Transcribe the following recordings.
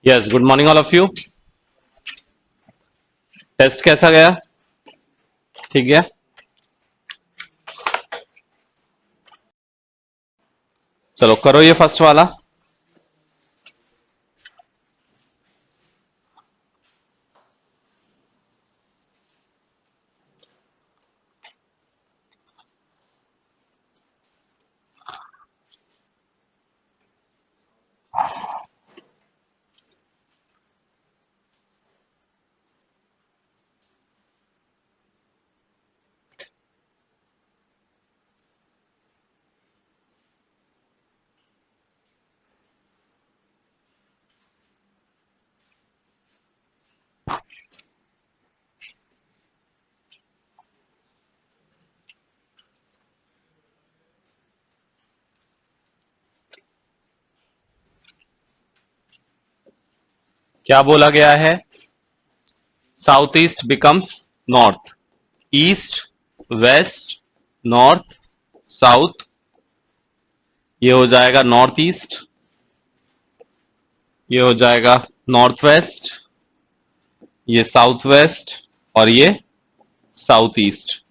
Yes, good morning all of you. Test कैसा गया? ठीक गया? चलो करो ये फर्स्ट वाला। क्या बोला गया है? South east becomes north, east, west, north, south. ये हो जाएगा नॉर्थ ईस्ट, ये हो जाएगा नॉर्थ वेस्ट, ये साउथ वेस्ट, और ये साउथ ईस्ट।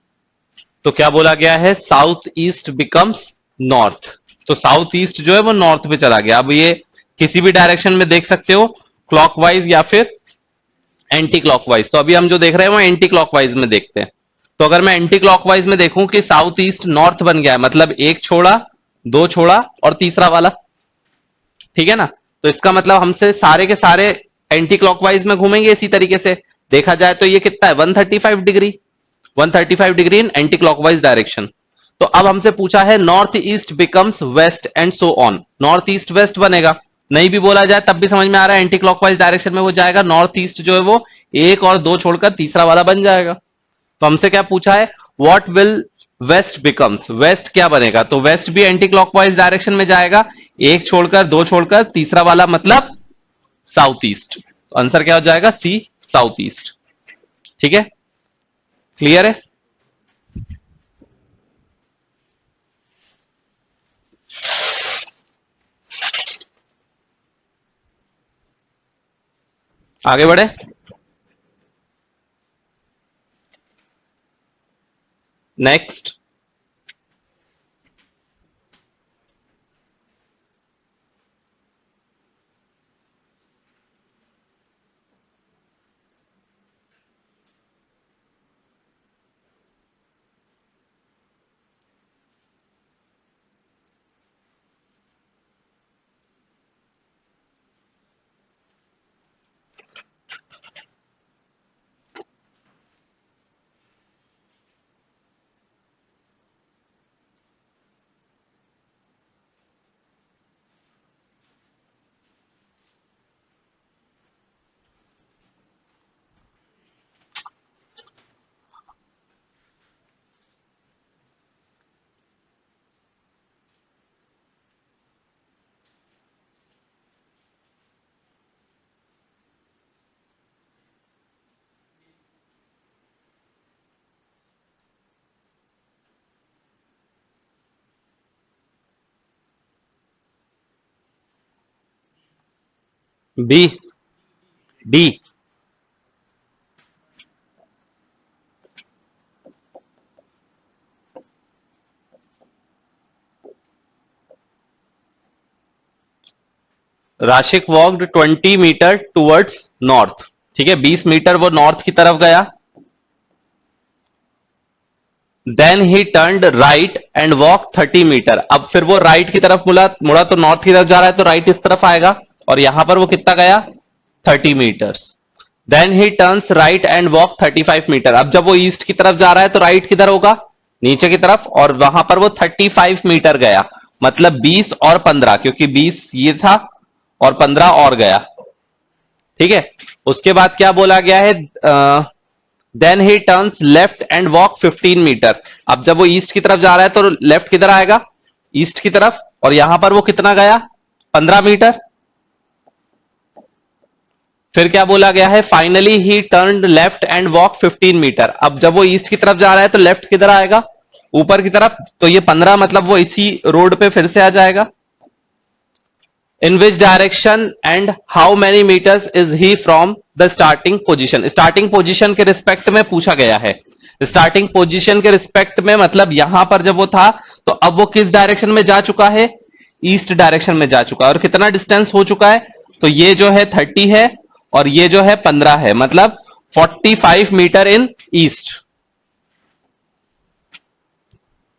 तो क्या बोला गया है? South east becomes north. तो साउथ ईस्ट जो है वो नॉर्थ पे चला गया। अब ये किसी भी डायरेक्शन में देख सकते हो, क्लॉकवाइज या फिर एंटी क्लॉकवाइज। तो अभी हम जो देख रहे हैं वो एंटी क्लॉकवाइज में देखते हैं। तो अगर मैं एंटी क्लॉकवाइज में देखूं कि साउथ ईस्ट नॉर्थ बन गया है, मतलब एक छोड़ा, दो छोड़ा और तीसरा वाला, ठीक है ना? तो इसका मतलब हमसे सारे के सारे एंटी क्लॉकवाइज में घूमेंगे इसी तरीके से। देखा जाए तो ये कितना है? 135 degree, 135 degree in anti clockwise direction. तो अब हमसे पूछा है north east becomes west and so on. North east west बनेगा, नहीं भी बोला जाए तब भी समझ में आ रहा है एंटी क्लॉकवाइज डायरेक्शन में वो जाएगा। नॉर्थ ईस्ट जो है वो एक और दो छोड़कर तीसरा वाला बन जाएगा। तो हमसे क्या पूछा है? What will west becomes, west क्या बनेगा? तो वेस्ट भी एंटी क्लॉकवाइज डायरेक्शन में जाएगा, एक छोड़कर दो छोड़कर तीसरा वाला मतलब साउथ ईस्ट। तो आंसर क्या हो जाएगा? C, south east. ठीक है, क्लियर है? आगे बढ़े। Next, B, D. Rashik walked 20 meter towards north. ठीक है, 20 मीटर वो नॉर्थ की तरफ गया। Then he turned right and walk 30 meter. अब फिर वो राइट की तरफ मुड़ा मुड़ा तो नॉर्थ की तरफ जा रहा है तो राइट इस तरफ आएगा, और यहां पर वो कितना गया? 30 meters. Then he turns right and walk 35 meter. अब जब वो ईस्ट की तरफ जा रहा है तो राइट किधर होगा? नीचे की तरफ, और वहां पर वो 35 मीटर गया, मतलब 20 और 15, क्योंकि 20 ये था और 15 और गया। ठीक है, उसके बाद क्या बोला गया है? Then he turns left and walk 15 meter. अब जब वो ईस्ट की तरफ जा रहा है तो लेफ्ट किधर आएगा? ईस्ट की तरफ, और यहां पर वो कितना गया? 15 मीटर। फिर क्या बोला गया है? Finally he turn left and walk 15 meter. अब जब वो ईस्ट की तरफ जा रहा है तो लेफ्ट किधर आएगा? ऊपर की तरफ। तो ये 15 मतलब वो इसी रोड पे फिर से आ जाएगा। In which direction and how many metres is he from the starting position. Starting position के रिस्पेक्ट में पूछा गया है। स्टार्टिंग पोजीशन के रिस्पेक्ट में मतलब यहां पर जब वो था तो अब वो किस डायरेक्शन में जा चुका है, ईस्ट डायरेक्शन में जा चुका है। और कितना डिस्टेंस हो चुका है, तो ये जो है 30 है और ये जो है 15 है, मतलब 45 मीटर इन ईस्ट।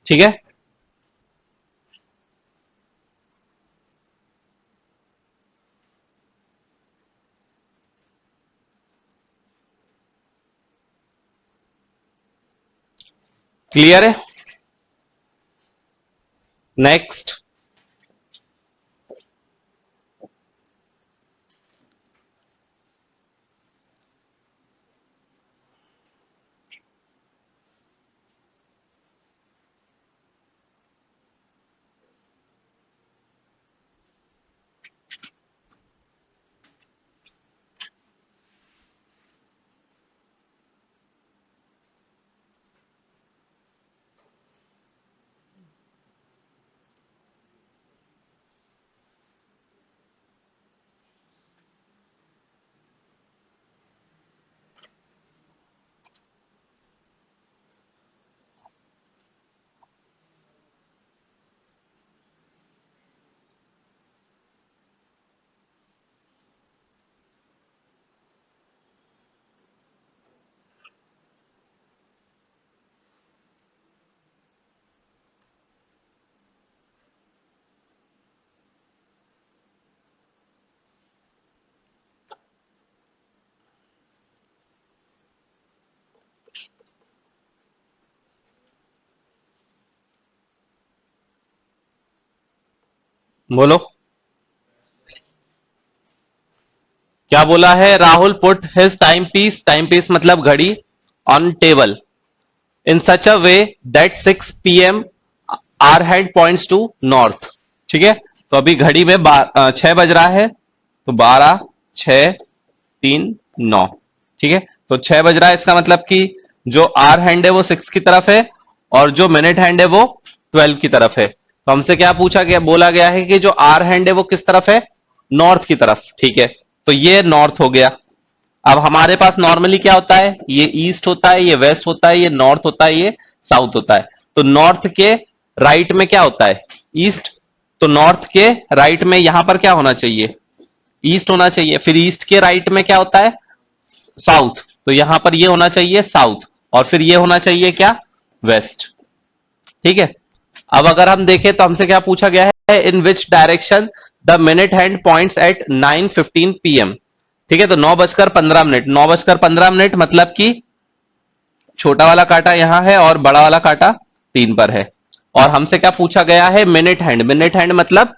ठीक है, क्लियर है। नेक्स्ट, बोलो क्या बोला है। Rahul put his time piece मतलब घड़ी, on table in such a way that 6 PM are had points to north. ठीक है, तो अभी घड़ी में 6 बज रहा है, तो 12, 6, 3, 9। ठीक है, तो 6 बज रहा है, इसका मतलब कि जो आर हैंड है वो 6 की तरफ है और जो मिनट हैंड है वो 12 की तरफ है। तो हमसे क्या पूछा गया, बोला गया है कि जो आर हैंड है वो किस तरफ है, नॉर्थ की तरफ। ठीक है, तो ये नॉर्थ हो गया। अब हमारे पास नॉर्मली क्या होता है, ये ईस्ट होता है, ये वेस्ट होता है, ये नॉर्थ होता है, ये साउथ होता है। तो नॉर्थ के राइट में क्या होता है, ईस्ट। तो नॉर्थ के राइट में यहां पर क्या होना चाहिए, ईस्ट होना चाहिए। फिर ईस्ट के राइट में क्या होता है, साउथ। तो यहां पर ये होना चाहिए साउथ और फिर ये होना चाहिए क्या, वेस्ट। ठीक है, अब अगर हम देखें तो हमसे क्या पूछा गया है, in which direction the minute hand points at 9:15 PM। ठीक है, तो 9:15, 9:15 मतलब कि छोटा वाला कांटा यहां है और बड़ा वाला कांटा 3 पर है। और हमसे क्या पूछा गया है, मिनट हैंड। मिनट हैंड मतलब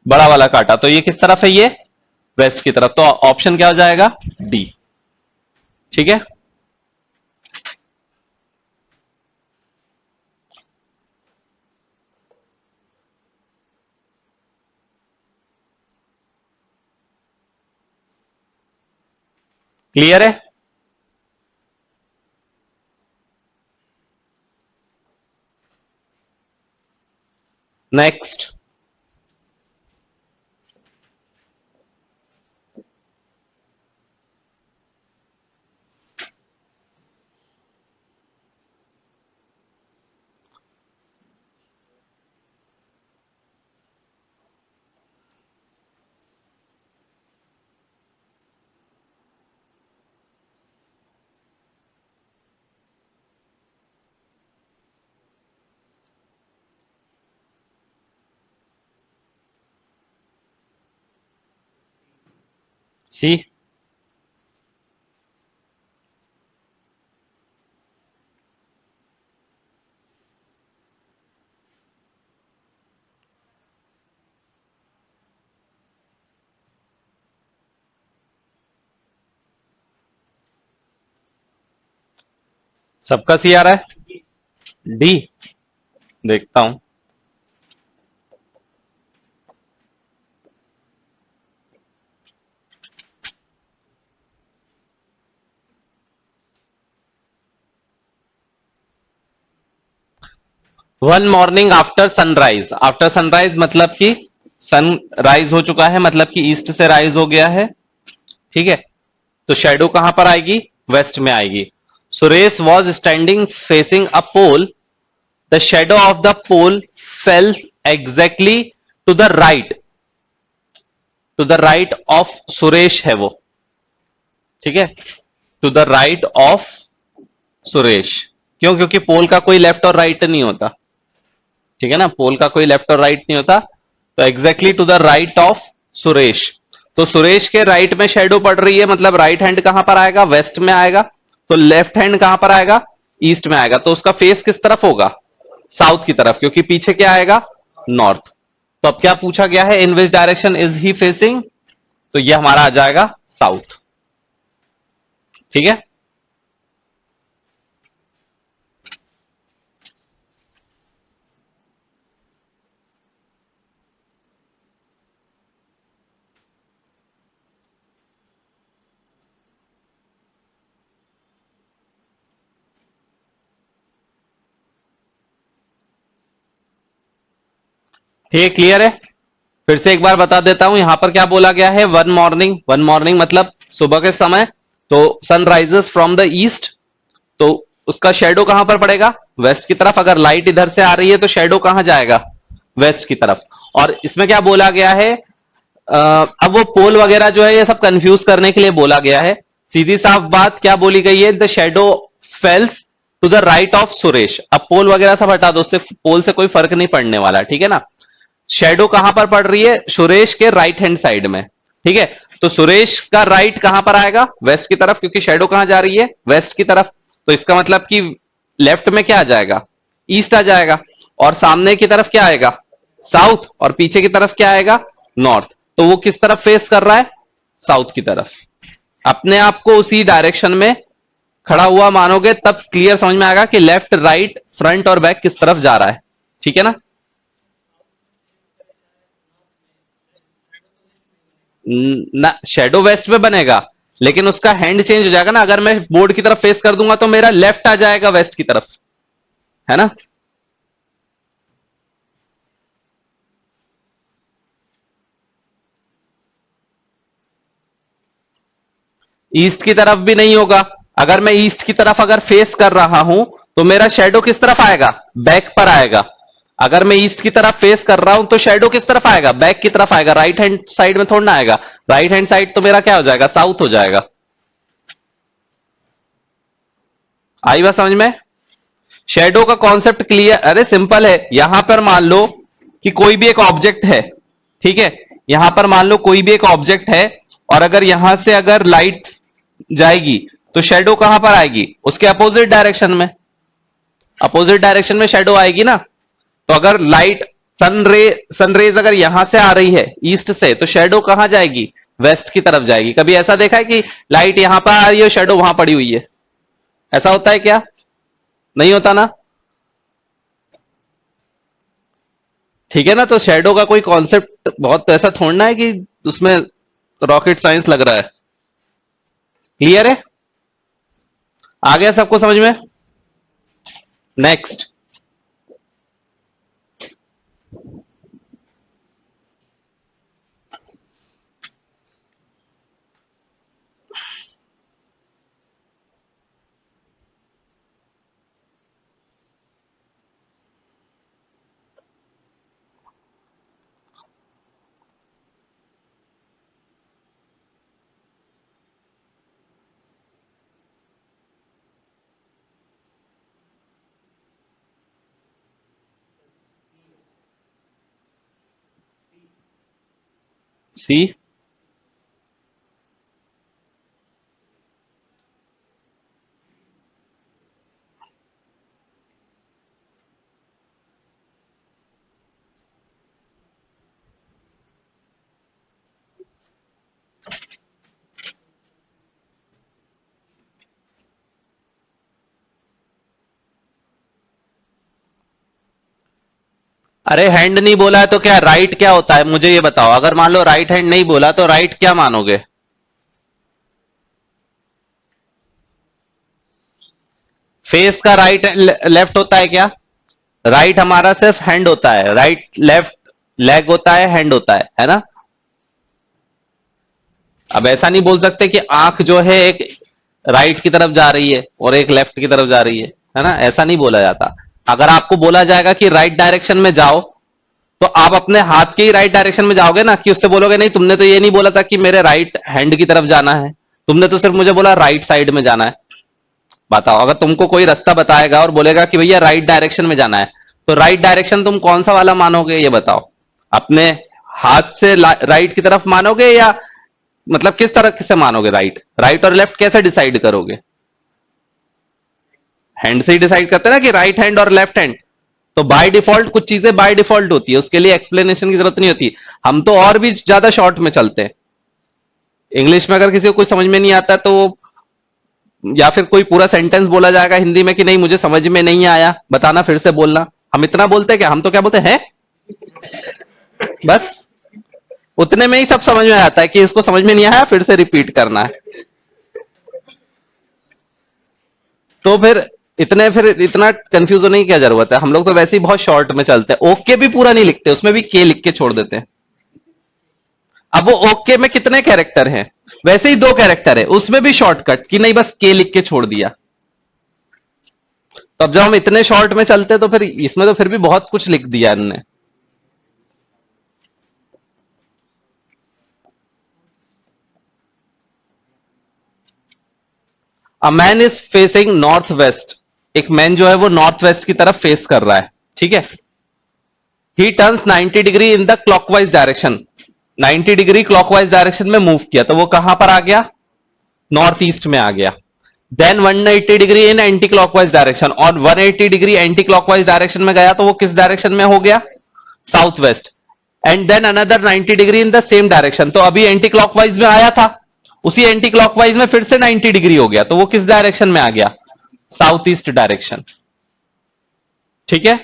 बड़ा वाला कांटा, तो ये किस तरफ है, ये वेस्ट की तरफ। तो ऑप्शन क्या हो जाएगा, डी। ठीक है, क्लियर है। Next, C। सबका सी आ रहा है, डी। देखता हूं, one morning after sunrise. After sunrise मतलब कि सन राइज हो चुका है, मतलब कि ईस्ट से राइज हो गया है, ठीक है। तो शेडो कहां पर आएगी? वेस्ट में आएगी। Suresh was standing facing a pole, the shadow of the pole fell exactly to the right, to the right of Suresh है वो, ठीक है, to the right of Suresh. क्यों? क्योंकि पोल का कोई लेफ्ट और राइट नहीं होता, ठीक है ना, पोल का कोई लेफ्ट और राइट नहीं होता। तो exactly to the right of Suresh, तो सुरेश के राइट में शेडो पड़ रही है, मतलब राइट हैंड कहां पर आएगा? वेस्ट में आएगा। तो लेफ्ट हैंड कहां पर आएगा? ईस्ट में आएगा। तो उसका फेस किस तरफ होगा? साउथ की तरफ, क्योंकि पीछे क्या आएगा? नॉर्थ। तो अब क्या पूछा गया है? In which direction is he facing? तो ये हमारा आ जाएगा साउथ, ठीक है। ठीक, क्लियर है। फिर से एक बार बता देता हूं, यहां पर क्या बोला गया है? वन मॉर्निंग, वन मॉर्निंग मतलब सुबह के समय। तो sun rises from the east, तो उसका शेडो कहां पर पड़ेगा? वेस्ट की तरफ। अगर लाइट इधर से आ रही है तो शेडो कहां जाएगा? वेस्ट की तरफ। और इसमें क्या बोला गया है? अब वो पोल वगैरह जो है ये सब कंफ्यूज करने के लिए बोला गया है। सीधी साफ बात क्या बोली गई है? The shadow falls to the right of Suresh. अब पोल वगैरह सब हटा दो, उससे पोल से कोई फर्क नहीं पड़ने वाला, ठीक है ना। शेडो कहां पर पड़ रही है? सुरेश के राइट हैंड साइड में, ठीक है। तो सुरेश का राइट कहां पर आएगा? वेस्ट की तरफ, क्योंकि शेडो कहां जा रही है? वेस्ट की तरफ। तो इसका मतलब कि लेफ्ट में क्या आ जाएगा? ईस्ट आ जाएगा। और सामने की तरफ क्या आएगा? साउथ। और पीछे की तरफ क्या आएगा? नॉर्थ। तो वो किस तरफ फेस कर रहा है? साउथ की तरफ। अपने आप को उसी डायरेक्शन में खड़ा हुआ मानोगे तब क्लियर समझ में आएगा कि लेफ्ट, राइट, फ्रंट और बैक किस तरफ जा रहा है, ठीक है ना। ना, शेडो वेस्ट में बनेगा, लेकिन उसका हैंड चेंज हो जाएगा ना। अगर मैं बोर्ड की तरफ फेस कर दूंगा तो मेरा लेफ्ट आ जाएगा वेस्ट की तरफ, है ना। ईस्ट की तरफ भी नहीं होगा। अगर मैं ईस्ट की तरफ अगर फेस कर रहा हूं तो मेरा शेडो किस तरफ आएगा? बैक पर आएगा। अगर मैं ईस्ट की तरफ फेस कर रहा हूं तो शेडो किस तरफ आएगा? बैक की तरफ आएगा। राइट हैंड साइड में थोड़ा ना आएगा। राइट हैंड साइड तो मेरा क्या हो जाएगा? साउथ हो जाएगा। आई बात समझ में? शेडो का कॉन्सेप्ट क्लियर? अरे सिंपल है। यहां पर मान लो कि कोई भी एक ऑब्जेक्ट है, ठीक है। यहां पर मान लो कोई भी एक ऑब्जेक्ट है, और अगर यहां से अगर लाइट जाएगी तो शेडो कहां पर आएगी? उसके अपोजिट डायरेक्शन में। अपोजिट डायरेक्शन में शेडो आएगी ना। तो अगर लाइट, सनरेज अगर यहां से आ रही है ईस्ट से, तो शेडो कहां जाएगी? वेस्ट की तरफ जाएगी। कभी ऐसा देखा है कि लाइट यहां पर आ रही है, शेडो वहां पड़ी हुई है? ऐसा होता है क्या? नहीं होता ना। ठीक है ना। तो शेडो का कोई कॉन्सेप्ट बहुत ऐसा थोड़ना है कि उसमें रॉकेट साइंस लग रहा है। क्लियर है? आ गया सबको समझ में? नेक्स्ट। सी। अरे हैंड नहीं बोला है तो क्या राइट क्या होता है? मुझे ये बताओ। अगर मान लो राइट हैंड नहीं बोला तो राइट क्या मानोगे? फेस का राइट लेफ्ट होता है क्या? राइट हमारा सिर्फ हैंड होता है। राइट लेफ्ट लेग होता है है ना। अब ऐसा नहीं बोल सकते कि आंख जो है एक राइट की तरफ जा रही है और एक लेफ्ट की तरफ जा रही है ना, ऐसा नहीं बोला जाता। अगर आपको बोला जाएगा कि राइट डायरेक्शन में जाओ, तो आप अपने हाथ के ही राइट डायरेक्शन में जाओगे ना, कि उससे बोलोगे नहीं तुमने तो ये नहीं बोला था कि मेरे राइट हैंड की तरफ जाना है, तुमने तो सिर्फ मुझे बोला राइट साइड में जाना है। बताओ, अगर तुमको कोई रास्ता बताएगा और बोलेगा कि भैया राइट डायरेक्शन में जाना है, तो राइट डायरेक्शन तुम कौन सा वाला मानोगे, ये बताओ। अपने हाथ से राइट की तरफ मानोगे, या मतलब किस तरह से मानोगे? राइट राइट और लेफ्ट कैसे डिसाइड करोगे? हैंड से ही डिसाइड करते हैं ना कि राइट हैंड और लेफ्ट हैंड। तो बाय डिफॉल्ट कुछ चीजें बाय डिफॉल्ट होती है, उसके लिए एक्सप्लेनेशन की जरूरत नहीं होती। हम तो और भी ज्यादा शॉर्ट में चलते हैं। इंग्लिश में अगर किसी को कुछ समझ में नहीं आता, तो या फिर कोई पूरा सेंटेंस बोला जाएगा हिंदी में कि नहीं मुझे समझ में नहीं आया, बताना फिर से बोलना, हम इतना बोलते हैं क्या? हम तो क्या बोलते हैं, बस उतने में ही सब समझ में आता है कि इसको समझ में नहीं आया, फिर से रिपीट करना है। तो फिर इतना कंफ्यूज होने की क्या जरूरत है? हम लोग तो वैसे ही बहुत शॉर्ट में चलते हैं। ओके भी पूरा नहीं लिखते, उसमें भी के लिख के छोड़ देते हैं। अब वो ओके में कितने कैरेक्टर हैं? वैसे ही 2 कैरेक्टर है, उसमें भी शॉर्टकट कि नहीं बस के लिख के छोड़ दिया। तो अब जब हम इतने शॉर्ट में चलते हैं, तो फिर इसमें तो फिर भी बहुत कुछ लिख दिया इनने। A man is facing north west. एक मैन जो है वो नॉर्थ वेस्ट की तरफ फेस कर रहा है, ठीक है। He turns 90 degree in the clockwise direction. 90 degree clockwise direction में मूव किया, तो वो कहां पर आ गया? नॉर्थ ईस्ट में आ गया। Then 180 degree in anti clockwise direction, और 180 डिग्री एंटी क्लॉकवाइज डायरेक्शन में गया, तो वो किस डायरेक्शन में हो गया? South west. And then another 90 degree in the same direction, तो अभी एंटी क्लॉकवाइज में आया था, उसी एंटी क्लॉकवाइज में फिर से 90 डिग्री हो गया, तो वो किस डायरेक्शन में आ गया? South east direction. ठीक है।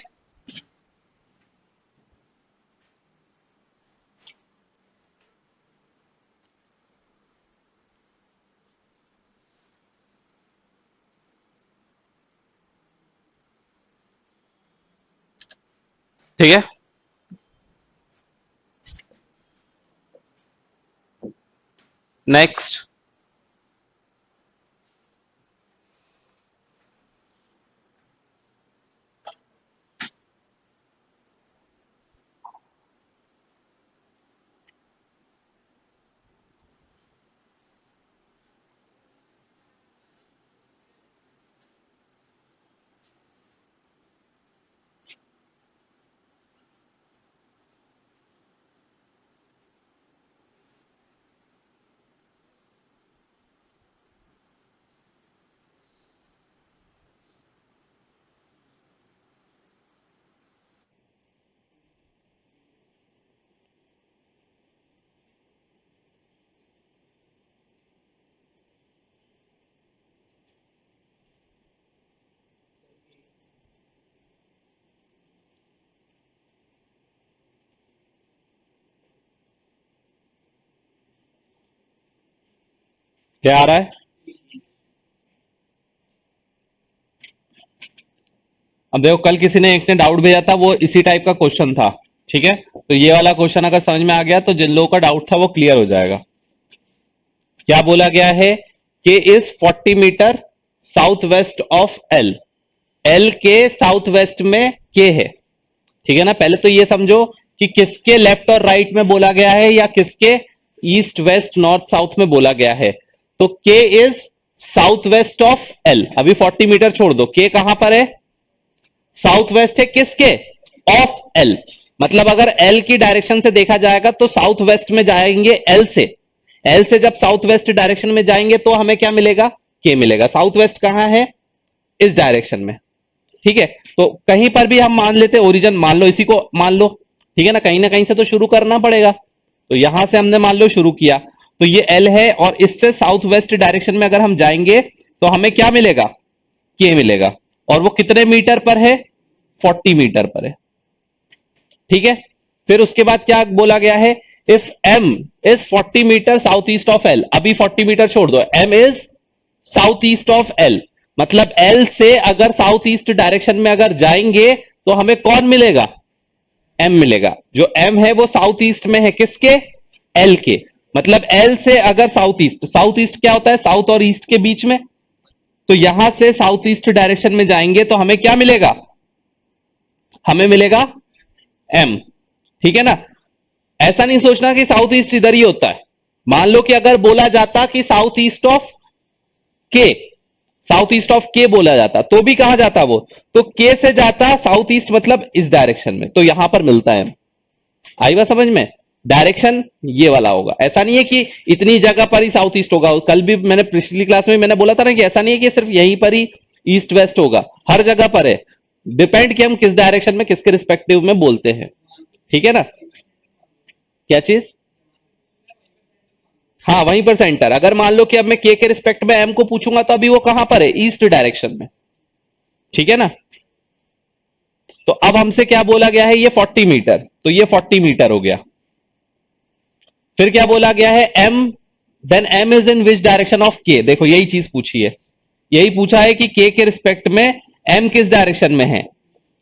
ठीक है, नेक्स्ट। क्या आ रहा है? अब देखो, कल किसी ने एक ने डाउट भेजा था, वो इसी टाइप का क्वेश्चन था, ठीक है। तो ये वाला क्वेश्चन अगर समझ में आ गया, तो जिन लोगों का डाउट था वो क्लियर हो जाएगा। क्या बोला गया है? K is 40 meter south west of L. L के साउथ वेस्ट में के है, ठीक है ना। पहले तो ये समझो कि किसके लेफ्ट और राइट में बोला गया है, या किसके ईस्ट वेस्ट नॉर्थ साउथ में बोला गया है। तो के is south west of L. अभी 40 मीटर छोड़ दो, के कहां पर है? साउथ वेस्ट है किसके? Of L. मतलब अगर एल की डायरेक्शन से देखा जाएगा, तो साउथ वेस्ट में जाएंगे एल से। एल से जब साउथ वेस्ट डायरेक्शन में जाएंगे, तो हमें क्या मिलेगा? के मिलेगा। साउथ वेस्ट कहां है? इस डायरेक्शन में, ठीक है। तो कहीं पर भी हम मान लेते, ओरिजिन मान लो, इसी को मान लो, ठीक है ना कहीं से तो शुरू करना पड़ेगा। तो यहां से हमने मान लो शुरू किया, तो ये एल है, और इससे साउथ वेस्ट डायरेक्शन में अगर हम जाएंगे, तो हमें क्या मिलेगा? के मिलेगा। और वो कितने मीटर पर है? 40 मीटर पर है, ठीक है। फिर उसके बाद क्या बोला गया है? If M is 40 meter south east of L. अभी 40 मीटर छोड़ दो, M is south east of L. मतलब एल से अगर साउथ ईस्ट डायरेक्शन में अगर जाएंगे, तो हमें कौन मिलेगा? m मिलेगा। जो m है वो साउथ ईस्ट में है, किसके? l के। मतलब l से अगर साउथ ईस्ट, साउथ ईस्ट क्या होता है? साउथ और ईस्ट के बीच में। तो यहां से साउथ ईस्ट डायरेक्शन में जाएंगे तो हमें क्या मिलेगा? हमें मिलेगा m। ठीक है ना? ऐसा नहीं सोचना कि साउथ ईस्ट इधर ही होता है। मान लो कि अगर बोला जाता कि साउथ ईस्ट ऑफ के, साउथ ईस्ट ऑफ के बोला जाता तो भी कहां जाता वो? तो के से जाता साउथ ईस्ट, मतलब इस डायरेक्शन में, तो यहां पर मिलता है। आई बात समझ में? डायरेक्शन ये वाला होगा। ऐसा नहीं है कि इतनी जगह पर ही साउथ ईस्ट होगा। कल भी मैंने पिछली क्लास में मैंने बोला था ना कि ऐसा नहीं है कि सिर्फ यहीं पर ही ईस्ट वेस्ट होगा, हर जगह पर है। डिपेंड कि हम किस डायरेक्शन में, किसके रिस्पेक्टिव में बोलते हैं। ठीक है ना? क्या चीज? हाँ, वहीं पर सेंटर। अगर मान लो कि अब मैं के रिस्पेक्ट में एम को पूछूंगा तो अभी वो कहां पर है? ईस्ट डायरेक्शन में। ठीक है ना? तो अब हमसे क्या बोला गया है? ये 40 मीटर, तो ये 40 मीटर हो गया। फिर क्या बोला गया है? M, then M is in which direction of K. देखो यही चीज पूछी है, यही पूछा है कि के रिस्पेक्ट में एम किस डायरेक्शन में है?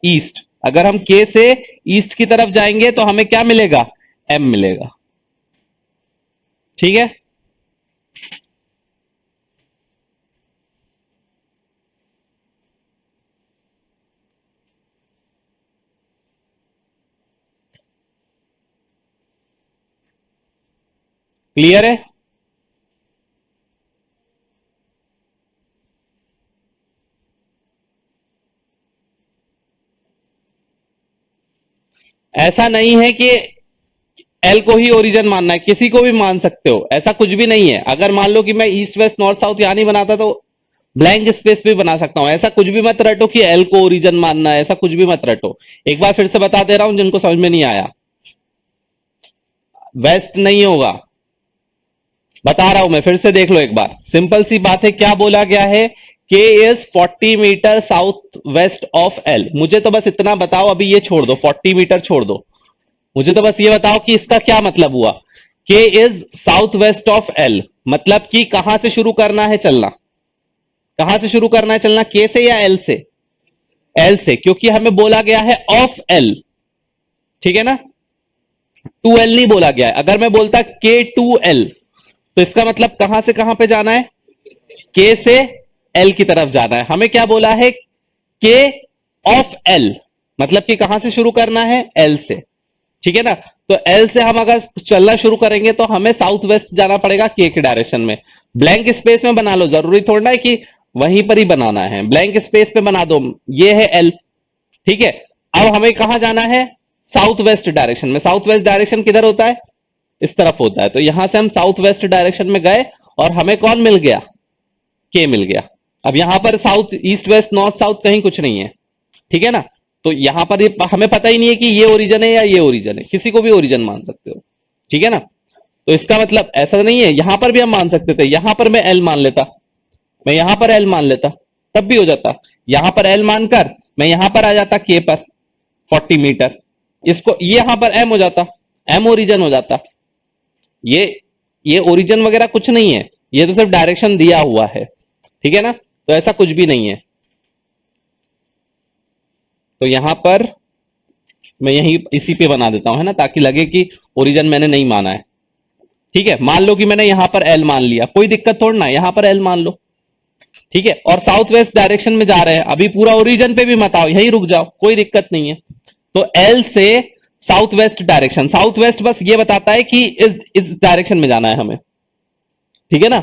ईस्ट। अगर हम के से ईस्ट की तरफ जाएंगे तो हमें क्या मिलेगा? एम मिलेगा। ठीक है? क्लियर है? ऐसा नहीं है कि एल को ही ओरिजिन मानना है, किसी को भी मान सकते हो, ऐसा कुछ भी नहीं है। अगर मान लो कि मैं ईस्ट वेस्ट नॉर्थ साउथ यहां नहीं बनाता तो ब्लैंक स्पेस भी बना सकता हूं। ऐसा कुछ भी मत रटो कि एल को ओरिजिन मानना है, ऐसा कुछ भी मत रटो। एक बार फिर से बता दे रहा हूं जिनको समझ में नहीं आया, वेस्ट नहीं होगा। बता रहा हूं मैं, फिर से देख लो एक बार। सिंपल सी बात है, क्या बोला गया है? K is 40 meter south west of L. मुझे तो बस इतना बताओ, अभी ये छोड़ दो, 40 मीटर छोड़ दो, मुझे तो बस ये बताओ कि इसका क्या मतलब हुआ? के is south west of L, मतलब कि कहां से शुरू करना है चलना? कहां से शुरू करना है चलना? के से या एल से? एल से, क्योंकि हमें बोला गया है ऑफ एल। ठीक है ना? टू एल नहीं बोला गया है। अगर मैं बोलता के टू एल, तो इसका मतलब कहां से कहां पे जाना है? के से एल की तरफ जाना है। हमें क्या बोला है? के ऑफ एल, मतलब कि कहां से शुरू करना है? एल से। ठीक है ना? तो एल से हम अगर चलना शुरू करेंगे तो हमें साउथ वेस्ट जाना पड़ेगा के के डायरेक्शन में। ब्लैंक स्पेस में बना लो, जरूरी थोड़ा है कि वहीं पर ही बनाना है, ब्लैंक स्पेस पे बना दो। ये है एल। ठीक है? अब हमें कहां जाना है? साउथ वेस्ट डायरेक्शन में। साउथ वेस्ट डायरेक्शन किधर होता है? इस तरफ होता है। तो यहां से हम साउथ वेस्ट डायरेक्शन में गए और हमें कौन मिल गया? के मिल गया। अब यहां पर south east west north south कहीं कुछ नहीं है। ठीक है ना? तो यहां पर ये हमें पता ही नहीं है कि ये ओरिजन है या ये ओरिजन है, किसी को भी ओरिजन मान सकते हो। ठीक है ना? तो इसका मतलब ऐसा नहीं है, यहां पर भी हम मान सकते थे। यहां पर मैं एल मान लेता, मैं यहां पर एल मान लेता, तब भी हो जाता। यहां पर एल मानकर मैं यहां पर आ जाता के पर 40 मीटर, इसको ये यहां पर एम हो जाता, एम ओरिजन हो जाता। ये ये ओरिजन वगैरह कुछ नहीं है, ये तो सिर्फ डायरेक्शन दिया हुआ है। ठीक है ना? तो ऐसा कुछ भी नहीं है। तो यहां पर मैं यही इसी पे बना देता हूं, है ना, ताकि लगे कि ओरिजन मैंने नहीं माना है। ठीक है? मान लो कि मैंने यहां पर एल मान लिया, कोई दिक्कत थोड़ा ना, यहां पर एल मान लो। ठीक है? और साउथ वेस्ट डायरेक्शन में जा रहे हैं, अभी पूरा ओरिजन पे भी मत आओ, यहीं रुक जाओ, कोई दिक्कत नहीं है। तो एल से south west direction, south west बस ये बताता है कि इस डायरेक्शन में जाना है हमें। ठीक है ना?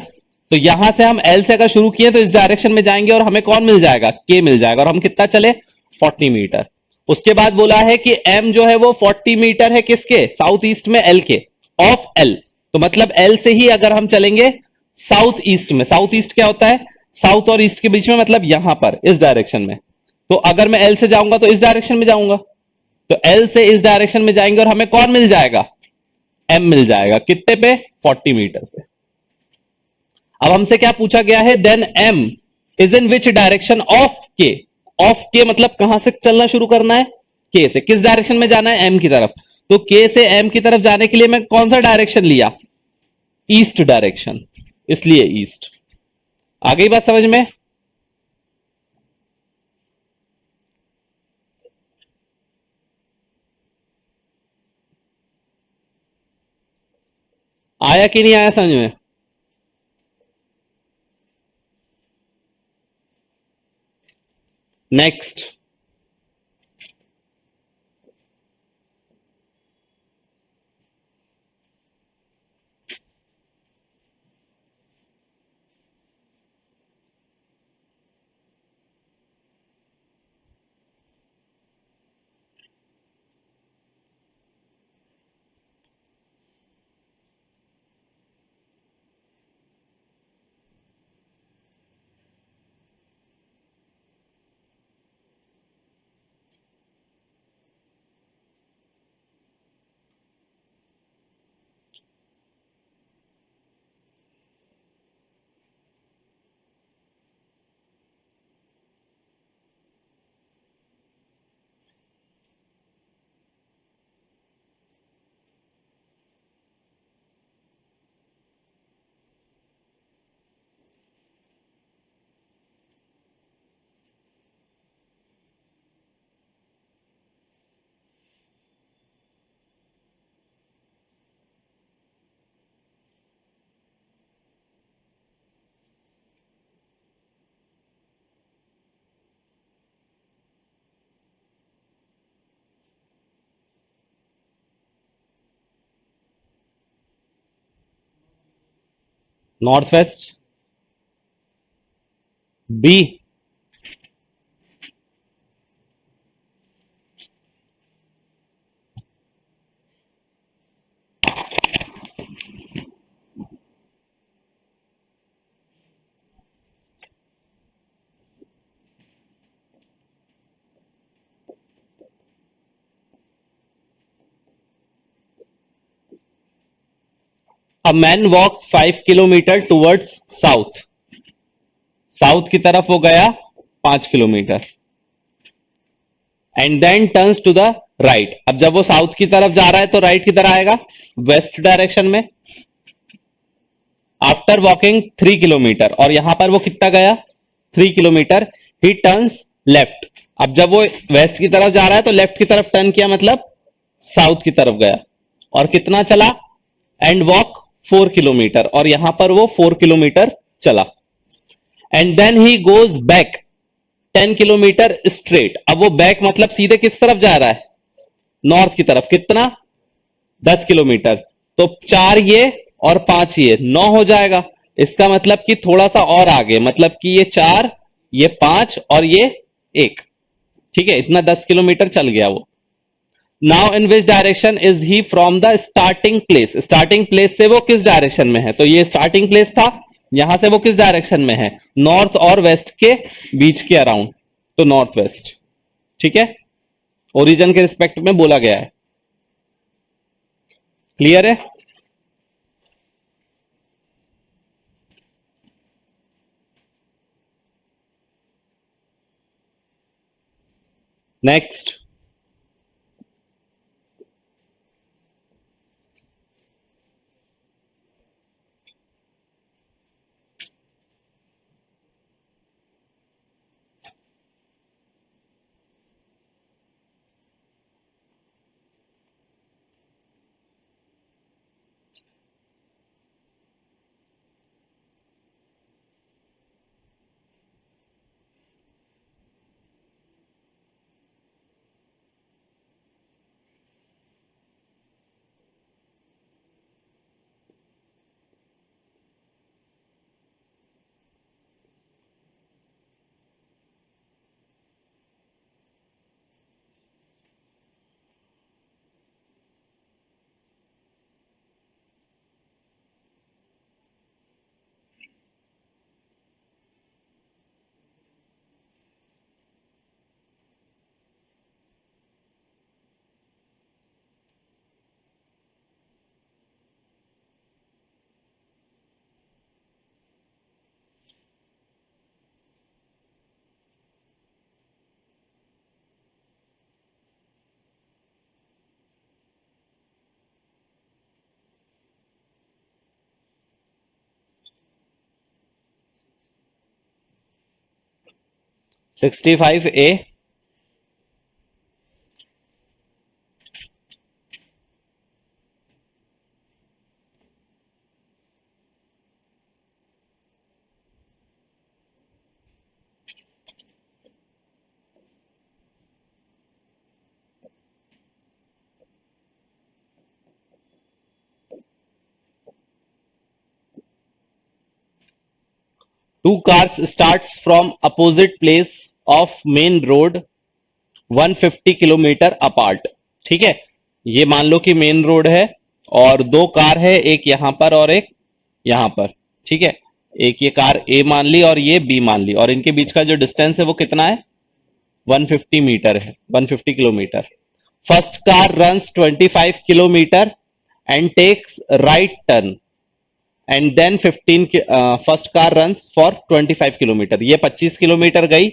तो यहां से हम एल से अगर शुरू किए तो इस डायरेक्शन में जाएंगे और हमें कौन मिल जाएगा? के मिल जाएगा। और हम कितना चले? 40 मीटर। उसके बाद बोला है कि एम जो है वो 40 मीटर है, किसके? साउथ ईस्ट में एल के, ऑफ एल। तो मतलब एल से ही अगर हम चलेंगे साउथ ईस्ट में, साउथ ईस्ट क्या होता है? साउथ और ईस्ट के बीच में, मतलब यहां पर इस डायरेक्शन में। तो अगर मैं एल से जाऊंगा तो इस डायरेक्शन में जाऊंगा, तो एल से इस डायरेक्शन में जाएंगे और हमें कौन मिल जाएगा? एम मिल जाएगा। कितने पे? 40 मीटर पे। अब हमसे क्या पूछा गया है? Then M is in which direction of K. Of K मतलब कहां से चलना शुरू करना है? के से। किस डायरेक्शन में जाना है? एम की तरफ। तो के से एम की तरफ जाने के लिए मैं कौन सा डायरेक्शन लिया? ईस्ट डायरेक्शन, इसलिए ईस्ट। आ गई बात समझ में? आया कि नहीं आया समझ में? Next, north west, B. A man walks 5 kilometer towards south, south की तरफ वो गया 5 kilometer, and then turns to the right. अब जब वो साउथ की तरफ जा रहा है तो राइट किधर आएगा? वेस्ट डायरेक्शन में। आफ्टर वॉकिंग 3 किलोमीटर, और यहां पर वो कितना गया? 3 किलोमीटर। ही टर्न्स लेफ्ट। अब जब वो वेस्ट की तरफ जा रहा है तो लेफ्ट की तरफ टर्न किया, मतलब साउथ की तरफ गया। और कितना चला? एंड वॉक 4 किलोमीटर, और यहां पर वो 4 किलोमीटर चला। And then he goes back 10 kilometer straight. अब वो बैक मतलब सीधे किस तरफ जा रहा है? नॉर्थ की तरफ। कितना? 10 किलोमीटर। तो 4 ये और 5 ये 9 हो जाएगा। इसका मतलब कि थोड़ा सा और आगे, मतलब कि ये 4, ये 5 और ये 1। ठीक है, इतना 10 किलोमीटर चल गया वो। Now in which direction is he from the starting place? Starting place से वो किस डायरेक्शन में है? तो ये स्टार्टिंग प्लेस था, यहां से वो किस डायरेक्शन में है? नॉर्थ और वेस्ट के बीच के अराउंड, तो नॉर्थ वेस्ट। ठीक है, ओरिजिन के रिस्पेक्ट में बोला गया है। क्लियर है? Next, 65A। Two cars starts from opposite place of main road 150 kilometer apart. ठीक है, ये मान लो कि मेन रोड है और दो कार है, एक यहां पर और एक यहां पर। ठीक है, एक ये कार ए मान ली और ये बी मान ली, और इनके बीच का जो डिस्टेंस है वो कितना है, 150 मीटर है, 150 kilometer. First car runs 25 kilometer and takes right turn and then 15 first car runs for 25 kilometer. ये 25 किलोमीटर गई,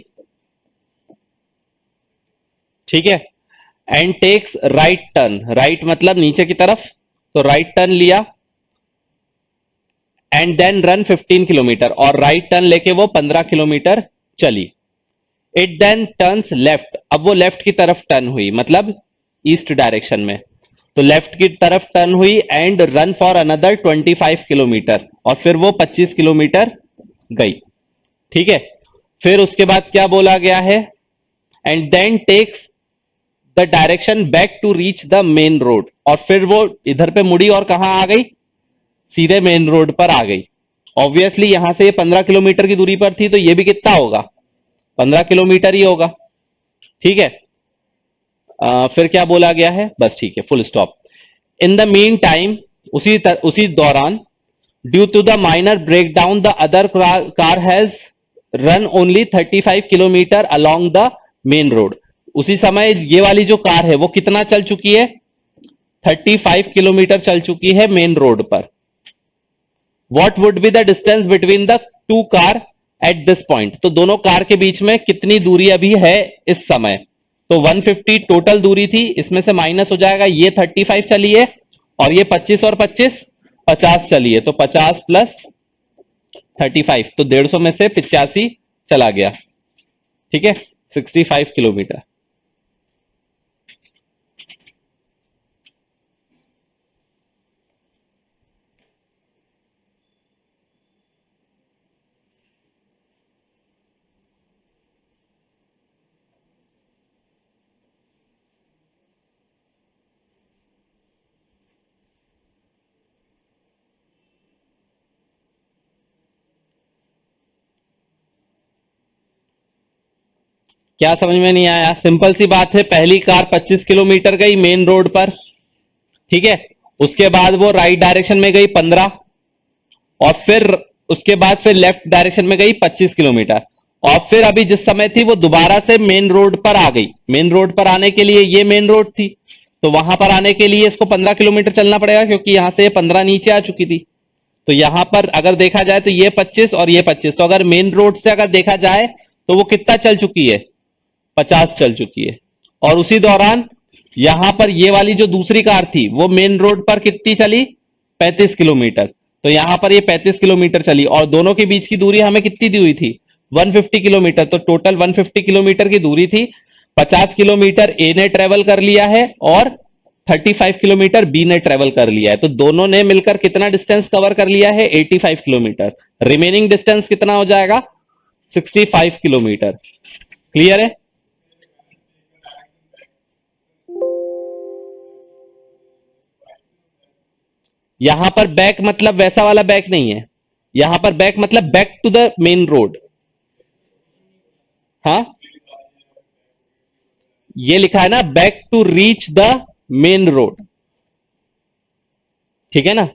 ठीक है, and takes right turn, right मतलब नीचे की तरफ, तो राइट टर्न लिया एंड देन रन 15 किलोमीटर, और राइट टर्न लेके वो 15 किलोमीटर चली। इट देन टर्न्स लेफ्ट, अब वो लेफ्ट की तरफ टर्न हुई, मतलब ईस्ट डायरेक्शन में, तो लेफ्ट की तरफ टर्न हुई and run for another 25 kilometre, और फिर वो 25 किलोमीटर गई। ठीक है, फिर उसके बाद क्या बोला गया है, and then takes the direction back to reach the main road, और फिर वो इधर पे मुड़ी और कहां आ गई, सीधे मेन रोड पर आ गई। ऑब्वियसली यहां से ये 15 किलोमीटर की दूरी पर थी, तो ये भी कितना होगा, 15 किलोमीटर ही होगा। ठीक है, फिर क्या बोला गया है, बस ठीक है, full stop. In the mean time, उसी दौरान, due to the minor break down the other car has run only 35 kilometer along the main road. उसी समय ये वाली जो कार है वो कितना चल चुकी है, 35 किलोमीटर चल चुकी है मेन रोड पर। What would be the distance between the two car at this point? तो दोनों कार के बीच में कितनी दूरी अभी है इस समय, तो 150 टोटल दूरी थी, इसमें से माइनस हो जाएगा, ये 35 चली है और ये 25 और 25 50 चली है, तो 50 प्लस 35, तो 150 में से 85 चला गया। ठीक है, 65 किलोमीटर। क्या समझ में नहीं आया, सिंपल सी बात है, पहली कार 25 किलोमीटर गई मेन रोड पर, ठीक है, उसके बाद वो राइट डायरेक्शन में गई 15, और फिर उसके बाद फिर लेफ्ट डायरेक्शन में गई 25 किलोमीटर, और फिर अभी जिस समय थी वो दोबारा से मेन रोड पर आ गई। मेन रोड पर आने के लिए ये मेन रोड थी, तो वहां पर आने के लिए इसको 15 किलोमीटर चलना पड़ेगा, क्योंकि यहां से 15 नीचे आ चुकी थी। तो यहां पर अगर देखा जाए तो ये 25 और ये 25, तो अगर मेन रोड से अगर देखा जाए तो वो कितना चल चुकी है, 50 चल चुकी है। और उसी दौरान यहां पर ये वाली जो दूसरी कार थी वो मेन रोड पर कितनी चली, 35 किलोमीटर, तो यहां पर ये 35 किलोमीटर चली, और दोनों के बीच की दूरी हमें कितनी दी हुई थी, 150 किलोमीटर, तो टोटल 150 किलोमीटर की दूरी थी। 50 किलोमीटर ए ने ट्रेवल कर लिया है और 35 किलोमीटर बी ने ट्रेवल कर लिया है, तो दोनों ने मिलकर कितना डिस्टेंस कवर कर लिया है, 85 किलोमीटर। रिमेनिंग डिस्टेंस कितना हो जाएगा, 65 किलोमीटर। क्लियर है, यहां पर बैक मतलब वैसा वाला बैक नहीं है, यहां पर बैक मतलब back to the main road. हाँ, ये लिखा है ना, back to reach the main road, ठीक है ना,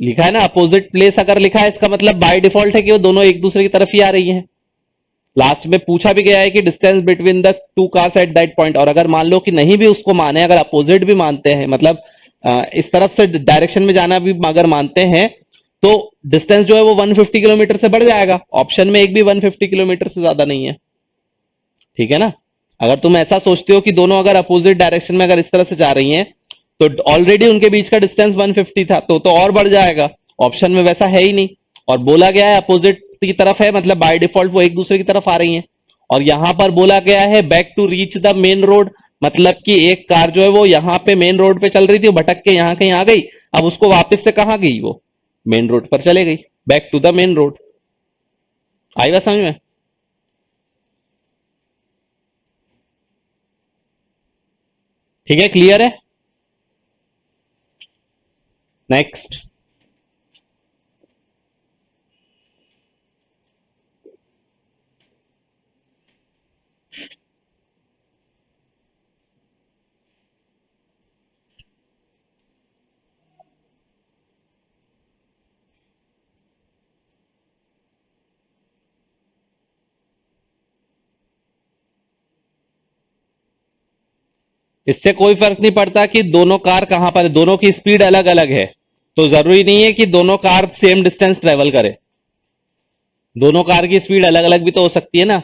लिखा है ना अपोजिट प्लेस, अगर लिखा है इसका मतलब बाय डिफॉल्ट है कि वो दोनों एक दूसरे की तरफ ही आ रही हैं। लास्ट में पूछा भी गया है कि distance between the two cars at that point, और अगर मान लो कि नहीं भी उसको माने, अगर अपोजिट भी मानते हैं, मतलब इस तरफ से डायरेक्शन में जाना भी अगर मानते हैं, तो डिस्टेंस जो है वो 150 किलोमीटर से बढ़ जाएगा। ऑप्शन में एक भी 150 किलोमीटर से ज्यादा नहीं है, ठीक है ना। अगर तुम ऐसा सोचते हो कि दोनों अगर अपोजिट डायरेक्शन में अगर इस तरह से जा रही हैं, तो ऑलरेडी उनके बीच का डिस्टेंस 150 था, तो और बढ़ जाएगा। ऑप्शन में वैसा है ही नहीं, और बोला गया है अपोजिट की तरफ है, मतलब बाय डिफॉल्ट वो एक दूसरे की तरफ आ रही हैं। और यहां पर बोला गया है back to reach the main road, मतलब कि एक कार जो है वो यहां पे मेन रोड पे चल रही थी, वो भटक के यहां कहीं आ गई, अब उसको वापस से कहां गई, वो मेन रोड पर चले गई, back to the main road. आई बात समझ में। ठीक है, क्लियर है। नेक्स्ट, इससे कोई फर्क नहीं पड़ता कि दोनों कार कहां पर है, दोनों की स्पीड अलग अलग है, तो जरूरी नहीं है कि दोनों कार सेम डिस्टेंस ट्रेवल करे, दोनों कार की स्पीड अलग अलग भी तो हो सकती है ना।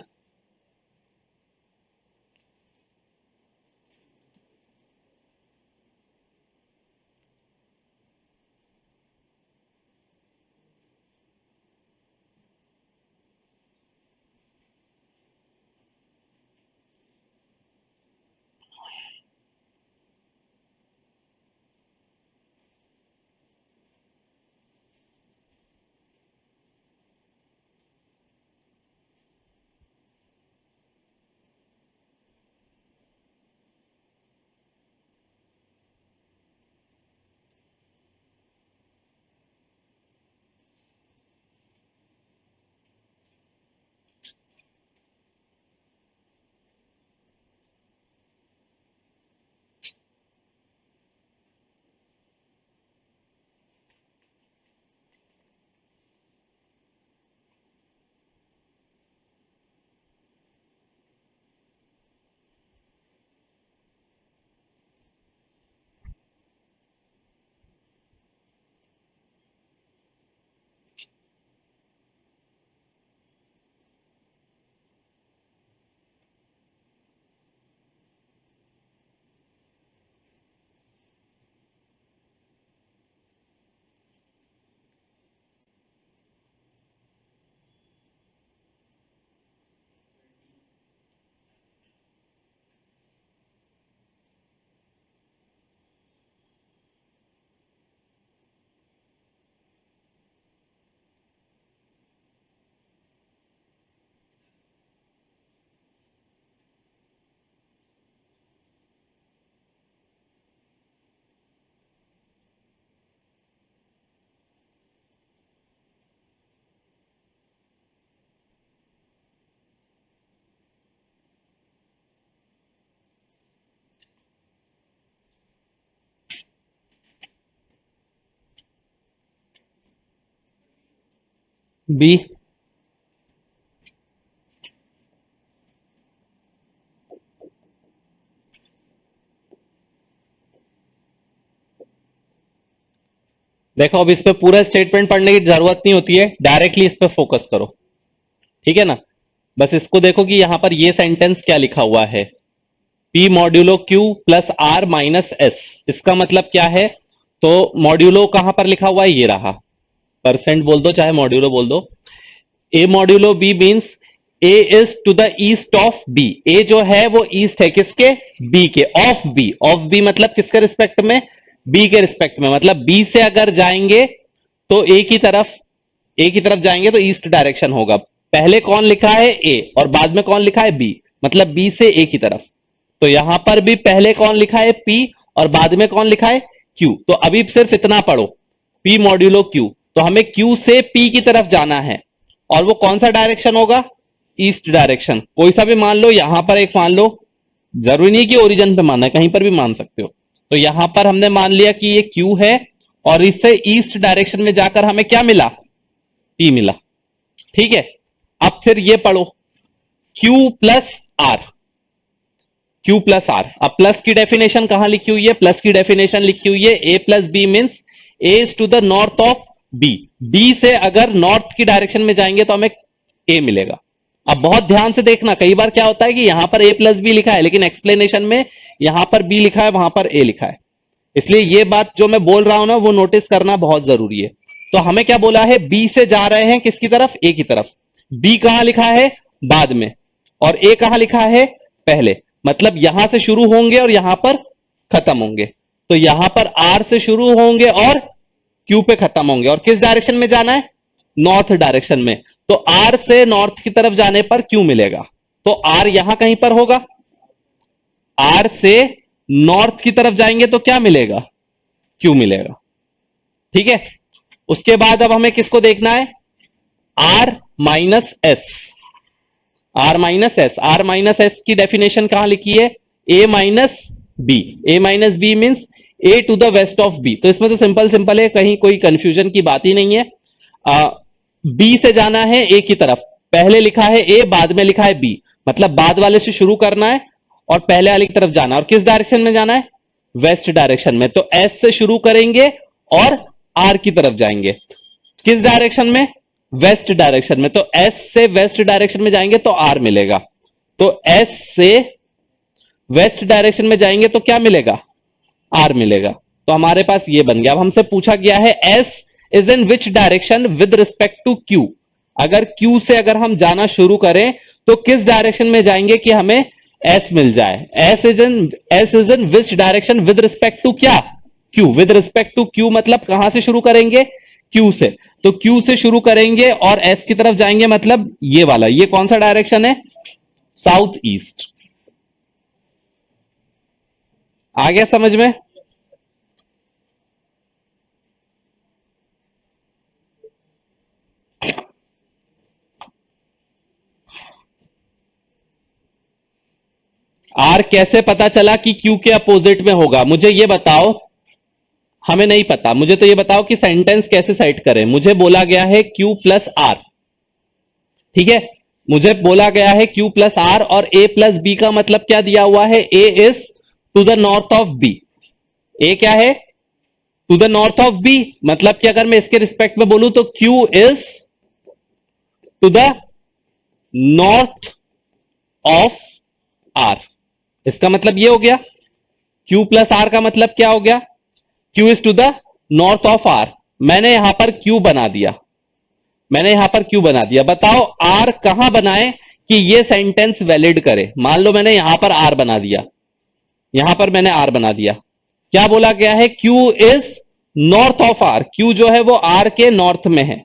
बी। देखो अब इस पे पूरा स्टेटमेंट पढ़ने की जरूरत नहीं होती है, डायरेक्टली इस पे फोकस करो, ठीक है ना। बस इसको देखो कि यहां पर ये सेंटेंस क्या लिखा हुआ है, P modulo Q plus R minus S, इसका मतलब क्या है। तो मॉड्यूलो कहां पर लिखा हुआ है, ये रहा, परसेंट बोल दो चाहे मॉड्यूलो बोल दो। A modulo B means A is to the east of B, A जो है वो ईस्ट है किसके, B के, ऑफ B, ऑफ B मतलब किसके रिस्पेक्ट में, B के रिस्पेक्ट में, मतलब B से अगर जाएंगे तो A की तरफ जाएंगे तो ईस्ट डायरेक्शन होगा। पहले कौन लिखा है, A, और बाद में कौन लिखा है, B, मतलब B से A की तरफ। तो यहां पर भी पहले कौन लिखा है, P, और बाद में कौन लिखा है, Q। तो अभी सिर्फ इतना पढ़ो, P मॉड्यूलो Q, तो हमें Q से P की तरफ जाना है, और वो कौन सा डायरेक्शन होगा, ईस्ट डायरेक्शन। कोई सा भी मान लो, यहां पर एक मान लो, जरूरी नहीं कि ओरिजिन पे मानना है, कहीं पर भी मान सकते हो। तो यहां पर हमने मान लिया कि ये Q है, और इससे ईस्ट डायरेक्शन में जाकर हमें क्या मिला, P मिला, ठीक है। अब फिर ये पढ़ो, Q plus R, Q plus R। अब प्लस की डेफिनेशन कहां लिखी हुई है, प्लस की डेफिनेशन लिखी हुई है A plus B means A is to the north of B, B से अगर नॉर्थ की डायरेक्शन में जाएंगे तो हमें A मिलेगा। अब बहुत ध्यान से देखना, कई बार क्या होता है कि यहां पर A प्लस बी लिखा है, लेकिन एक्सप्लेनेशन में यहां पर B लिखा है, वहां पर A लिखा है, इसलिए ये बात जो मैं बोल रहा हूं ना वो नोटिस करना बहुत जरूरी है। तो हमें क्या बोला है, B से जा रहे हैं किसकी तरफ, A की तरफ। B कहां लिखा है, बाद में, और A कहां लिखा है, पहले, मतलब यहां से शुरू होंगे और यहां पर खत्म होंगे। तो यहां पर R से शुरू होंगे और Q पे खत्म होंगे, और किस डायरेक्शन में जाना है, नॉर्थ डायरेक्शन में। तो R से नॉर्थ की तरफ जाने पर Q मिलेगा, तो R यहां कहीं पर होगा। R से नॉर्थ की तरफ जाएंगे तो क्या मिलेगा, Q मिलेगा, ठीक है। उसके बाद अब हमें किसको देखना है, R minus S, R minus S. R minus S की डेफिनेशन कहां लिखी है, A minus B, A minus B means A to the west of B. तो इसमें तो सिंपल सिंपल है, कहीं कोई कंफ्यूजन की बात ही नहीं है। बी से जाना है ए की तरफ, पहले लिखा है ए, बाद में लिखा है बी, मतलब बाद वाले से शुरू करना है और पहले वाली की तरफ जाना, और किस डायरेक्शन में जाना है? वेस्ट डायरेक्शन में। तो एस से शुरू करेंगे और आर की तरफ जाएंगे। किस डायरेक्शन में? वेस्ट डायरेक्शन में। तो एस से वेस्ट डायरेक्शन में जाएंगे तो आर मिलेगा। तो एस से वेस्ट डायरेक्शन में जाएंगे तो क्या मिलेगा? आर मिलेगा। तो हमारे पास ये बन गया। अब हमसे पूछा गया है S is in which direction with respect to Q. अगर क्यू से अगर हम जाना शुरू करें तो किस डायरेक्शन में जाएंगे कि हमें एस मिल जाए? S is in which direction with respect to क्या? Q. With respect to Q मतलब कहां से शुरू करेंगे? क्यू से। तो क्यू से शुरू करेंगे और एस की तरफ जाएंगे, मतलब ये वाला। ये कौन सा डायरेक्शन है? South east. आ गया समझ में? आर कैसे पता चला कि क्यू के अपोजिट में होगा? मुझे ये बताओ। हमें नहीं पता, मुझे तो ये बताओ कि सेंटेंस कैसे सेट करें। मुझे बोला गया है क्यू प्लस आर, ठीक है? मुझे बोला गया है क्यू प्लस आर, और ए प्लस बी का मतलब क्या दिया हुआ है? A is to the north of B. A क्या है? To the north of B. मतलब कि अगर मैं इसके रिस्पेक्ट में बोलूं तो Q is to the north of R. इसका मतलब ये हो गया। क्यू प्लस आर का मतलब क्या हो गया? Q is to the north of R. मैंने यहां पर क्यू बना दिया। बताओ आर कहां बनाए कि ये सेंटेंस वैलिड करे? मान लो मैंने यहां पर आर बना दिया, यहां पर मैंने आर बना दिया। क्या बोला गया है? Q is north of R. Q जो है वो आर के नॉर्थ में है।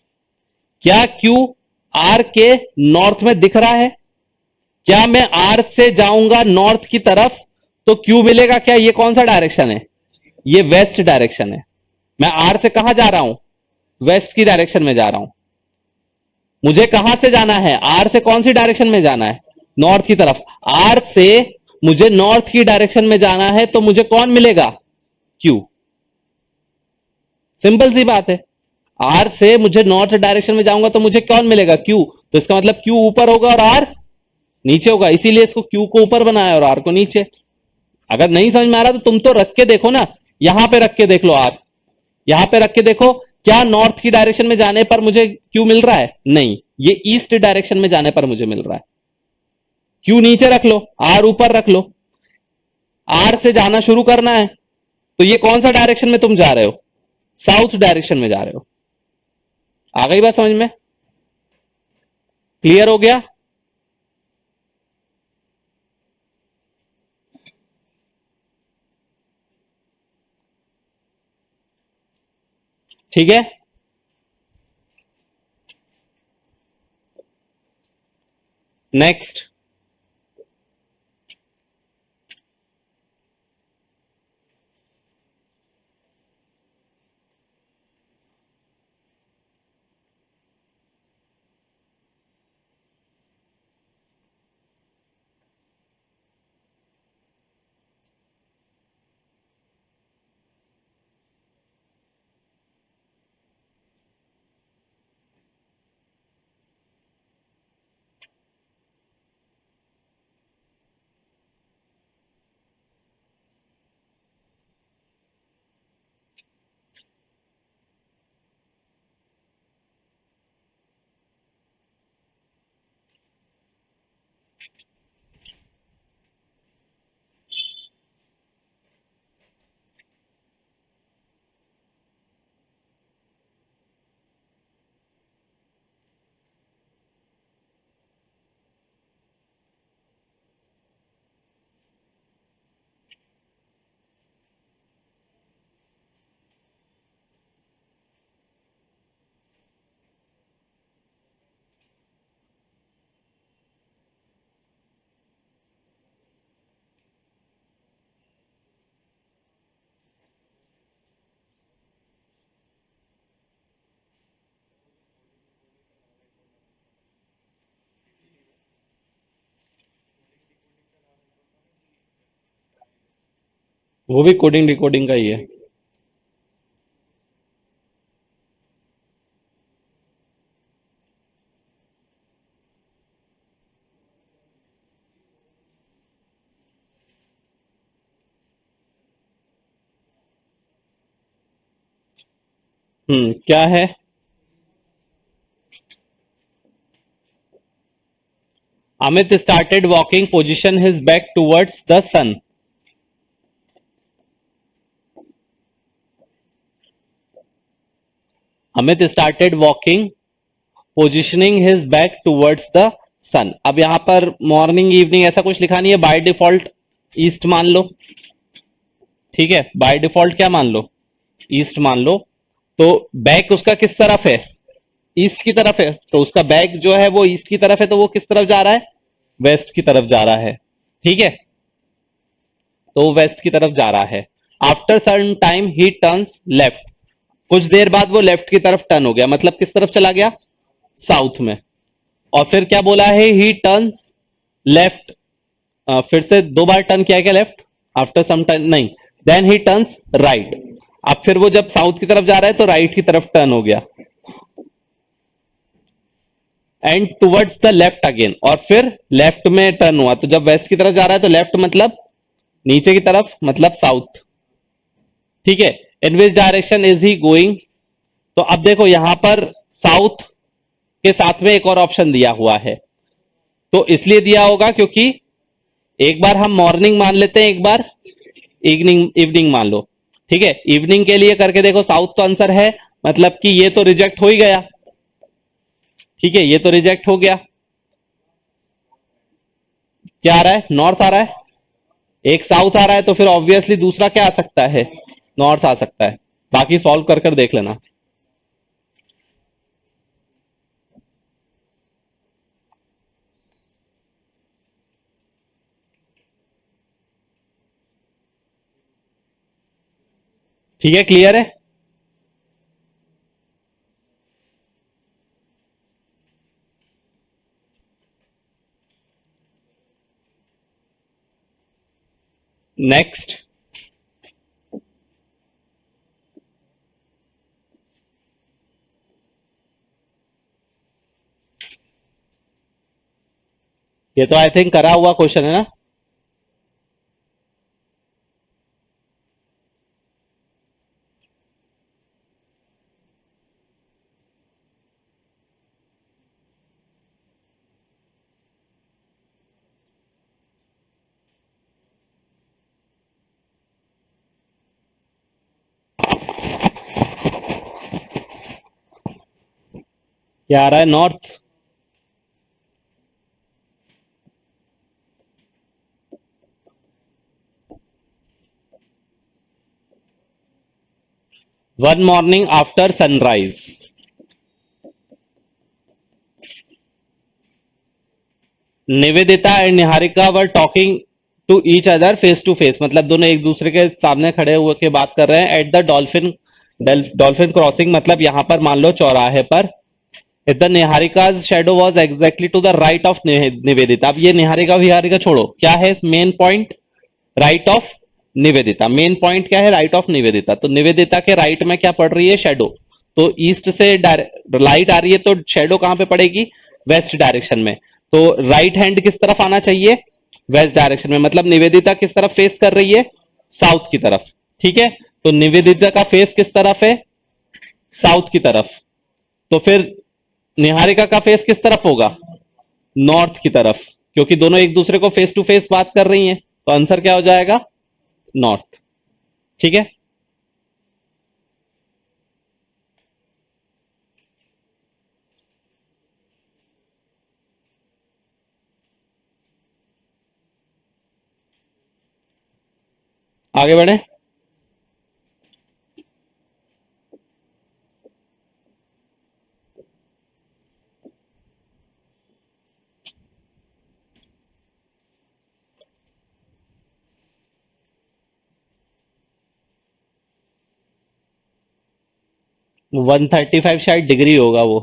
क्या क्यू आर के नॉर्थ में दिख रहा है? क्या मैं आर से जाऊंगा नॉर्थ की तरफ तो क्यू मिलेगा क्या? ये कौन सा डायरेक्शन है? ये वेस्ट डायरेक्शन है। मैं आर से कहां जा रहा हूं? वेस्ट की डायरेक्शन में जा रहा हूं। मुझे कहां से जाना है? आर से कौन सी डायरेक्शन में जाना है? नॉर्थ की तरफ। आर से मुझे नॉर्थ की डायरेक्शन में जाना है तो मुझे कौन मिलेगा? क्यू। सिंपल सी बात है। आर से मुझे नॉर्थ डायरेक्शन में जाऊंगा तो मुझे कौन मिलेगा? क्यू। तो इसका मतलब क्यू ऊपर होगा और आर नीचे होगा, इसीलिए इसको क्यू को ऊपर बनाया और आर को नीचे। अगर नहीं समझ में आ रहा तो तुम तो रख के देखो ना। यहां पे रख के देख लो आर, यहां पे रख के देखो। क्या नॉर्थ की डायरेक्शन में जाने पर मुझे क्यू मिल रहा है? नहीं, ये ईस्ट डायरेक्शन में जाने पर मुझे मिल रहा है। क्यू नीचे रख लो, आर ऊपर रख लो। आर से जाना शुरू करना है तो ये कौन सा डायरेक्शन में तुम जा रहे हो? साउथ डायरेक्शन में जा रहे हो। आ गई बात समझ में? क्लियर हो गया? ठीक है। नेक्स्ट। वो भी कोडिंग डिकोडिंग का ही है। क्या है? Amit started walking, position his back towards the sun. Amit started walking, positioning his back towards the sun. अब यहां पर मॉर्निंग इवनिंग ऐसा कुछ लिखा नहीं है, बाय डिफॉल्ट ईस्ट मान लो। ठीक है, बाय डिफॉल्ट क्या मान लो? ईस्ट मान लो। तो बैक उसका किस तरफ है? ईस्ट की तरफ है, तो उसका बैक जो है वो ईस्ट की तरफ है, तो वो किस तरफ जा रहा है? वेस्ट की तरफ जा रहा है। ठीक है, तो वो वेस्ट की तरफ जा रहा है। आफ्टर सर्टन टाइम ही टर्न्स लेफ्ट। कुछ देर बाद वो लेफ्ट की तरफ टर्न हो गया, मतलब किस तरफ चला गया? साउथ में। और फिर क्या बोला है? He turns left. फिर से दो बार टर्न किया क्या लेफ्ट? आफ्टर सम टाइम नहीं। Then he turns right. अब फिर वो जब साउथ की तरफ जा रहा है तो राइट की तरफ टर्न हो गया। And towards the left again, और फिर लेफ्ट में टर्न हुआ। तो जब वेस्ट की तरफ जा रहा है तो लेफ्ट मतलब नीचे की तरफ, मतलब साउथ। ठीक है, in which direction is he going? तो अब देखो यहां पर साउथ के साथ में एक और ऑप्शन दिया हुआ है। तो इसलिए दिया होगा क्योंकि एक बार हम मॉर्निंग मान लेते हैं, एक बार इवनिंग इवनिंग मान लो। ठीक है, इवनिंग के लिए करके देखो, साउथ तो आंसर है, मतलब कि ये तो रिजेक्ट हो ही गया। ठीक है, ये तो रिजेक्ट हो गया। क्या आ रहा है? नॉर्थ आ रहा है। एक साउथ आ रहा है, तो फिर ऑब्वियसली दूसरा क्या आ सकता है? नॉर्थ आ सकता है। बाकी सॉल्व कर कर देख लेना। ठीक है, क्लियर है? नेक्स्ट। ये तो आई थिंक करा हुआ क्वेश्चन है ना? क्या आ रहा है? North. 1 morning after sunrise, Nivedita and Niharika were talking to each other face to face, मतलब दोनों एक दूसरे के सामने खड़े हुए के बात कर रहे हैं। At the dolphin dolphin crossing, मतलब यहां पर मान लो चौराहे पर। If the Niharika's shadow was exactly to the right of Nivedita. अब ये निहारिका विहारिका छोड़ो, क्या है main point? Right of Nivedita. Main point क्या है? Right of Nivedita. तो निवेदिता के राइट में क्या पड़ रही है? शेडो। तो ईस्ट से लाइट आ रही है, तो शेडो कहां पे पड़ेगी? वेस्ट डायरेक्शन में। तो राइट हैंड किस तरफ आना चाहिए? वेस्ट डायरेक्शन में, मतलब निवेदिता किस तरफ फेस कर रही है? साउथ की तरफ। ठीक है, तो निवेदिता का फेस किस तरफ है? साउथ की तरफ। तो फिर निहारिका का फेस किस तरफ होगा? नॉर्थ की तरफ, क्योंकि दोनों एक दूसरे को फेस टू फेस बात कर रही हैं, तो आंसर क्या हो जाएगा? नॉर्थ। ठीक है, आगे बढ़े। 135 शायद डिग्री होगा वो।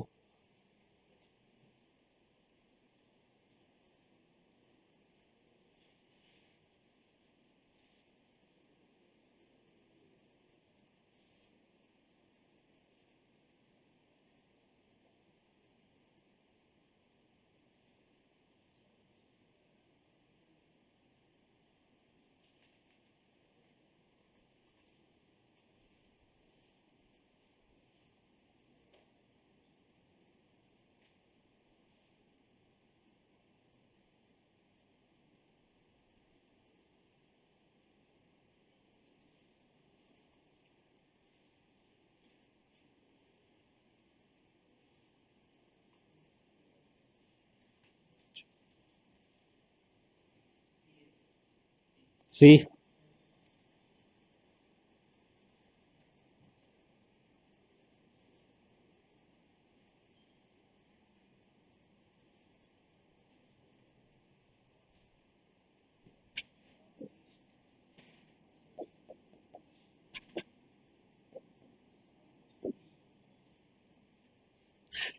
C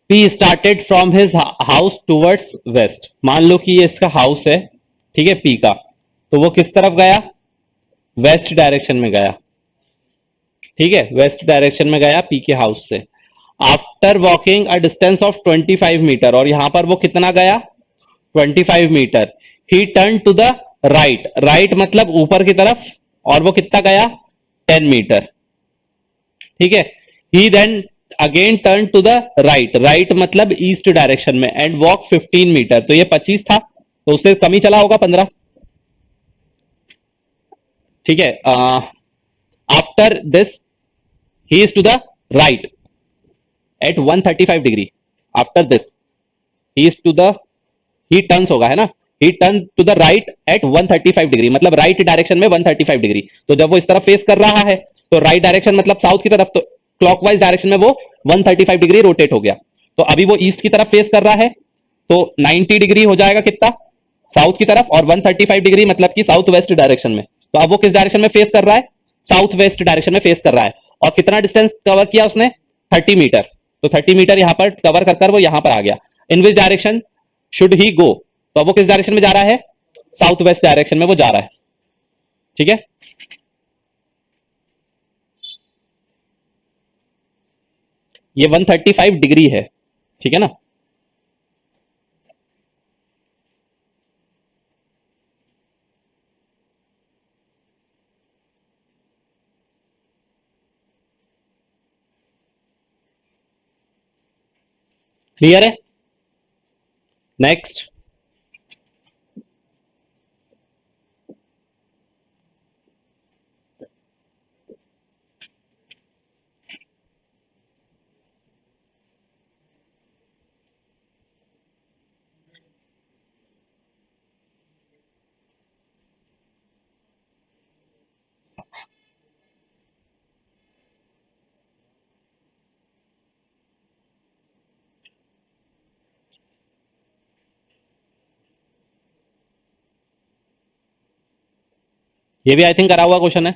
P started from his house towards west. मान लो कि ये इसका हाउस है, ठीक है, पी का, तो वो किस तरफ गया? वेस्ट डायरेक्शन में गया, ठीक है, वेस्ट डायरेक्शन में गया पी के हाउस से। After walking a distance of 25 meter, और यहां पर वो कितना गया? 25 meter. He turn to the right, right मतलब ऊपर की तरफ, और वो कितना गया? 10 मीटर, ठीक है। He then again turn to the right, right मतलब ईस्ट डायरेक्शन में, एंड वॉक 15 मीटर। तो ये 25 था, तो उससे कम ही चला होगा, 15, ठीक है। After this he is to the right at 135 degree. After this he is to the, he turns होगा, है ना, he turn to the right at 135 degree, मतलब राइट डायरेक्शन में 135 डिग्री। तो जब वो इस तरफ फेस कर रहा है, तो राइट डायरेक्शन मतलब साउथ की तरफ, तो क्लॉकवाइज डायरेक्शन में वो 135 डिग्री रोटेट हो गया। तो अभी वो ईस्ट की तरफ फेस कर रहा है, तो 90 डिग्री हो जाएगा कितना? साउथ की तरफ, और 135 डिग्री मतलब कि साउथ वेस्ट डायरेक्शन में। तो अब वो किस डायरेक्शन में फेस कर रहा है? साउथ वेस्ट डायरेक्शन में फेस कर रहा है। और कितना डिस्टेंस कवर किया उसने? 30 मीटर। तो 30 मीटर यहां पर कवर कर कर वो यहां पर आ गया। इन विच डायरेक्शन शुड ही गो? तो अब वो किस डायरेक्शन में जा रहा है? साउथ वेस्ट डायरेक्शन में वो जा रहा है, ठीक है। ये 135 डिग्री है, ठीक है ना। क्लियर है? नेक्स्ट। ये भी आई थिंक करा हुआ क्वेश्चन है।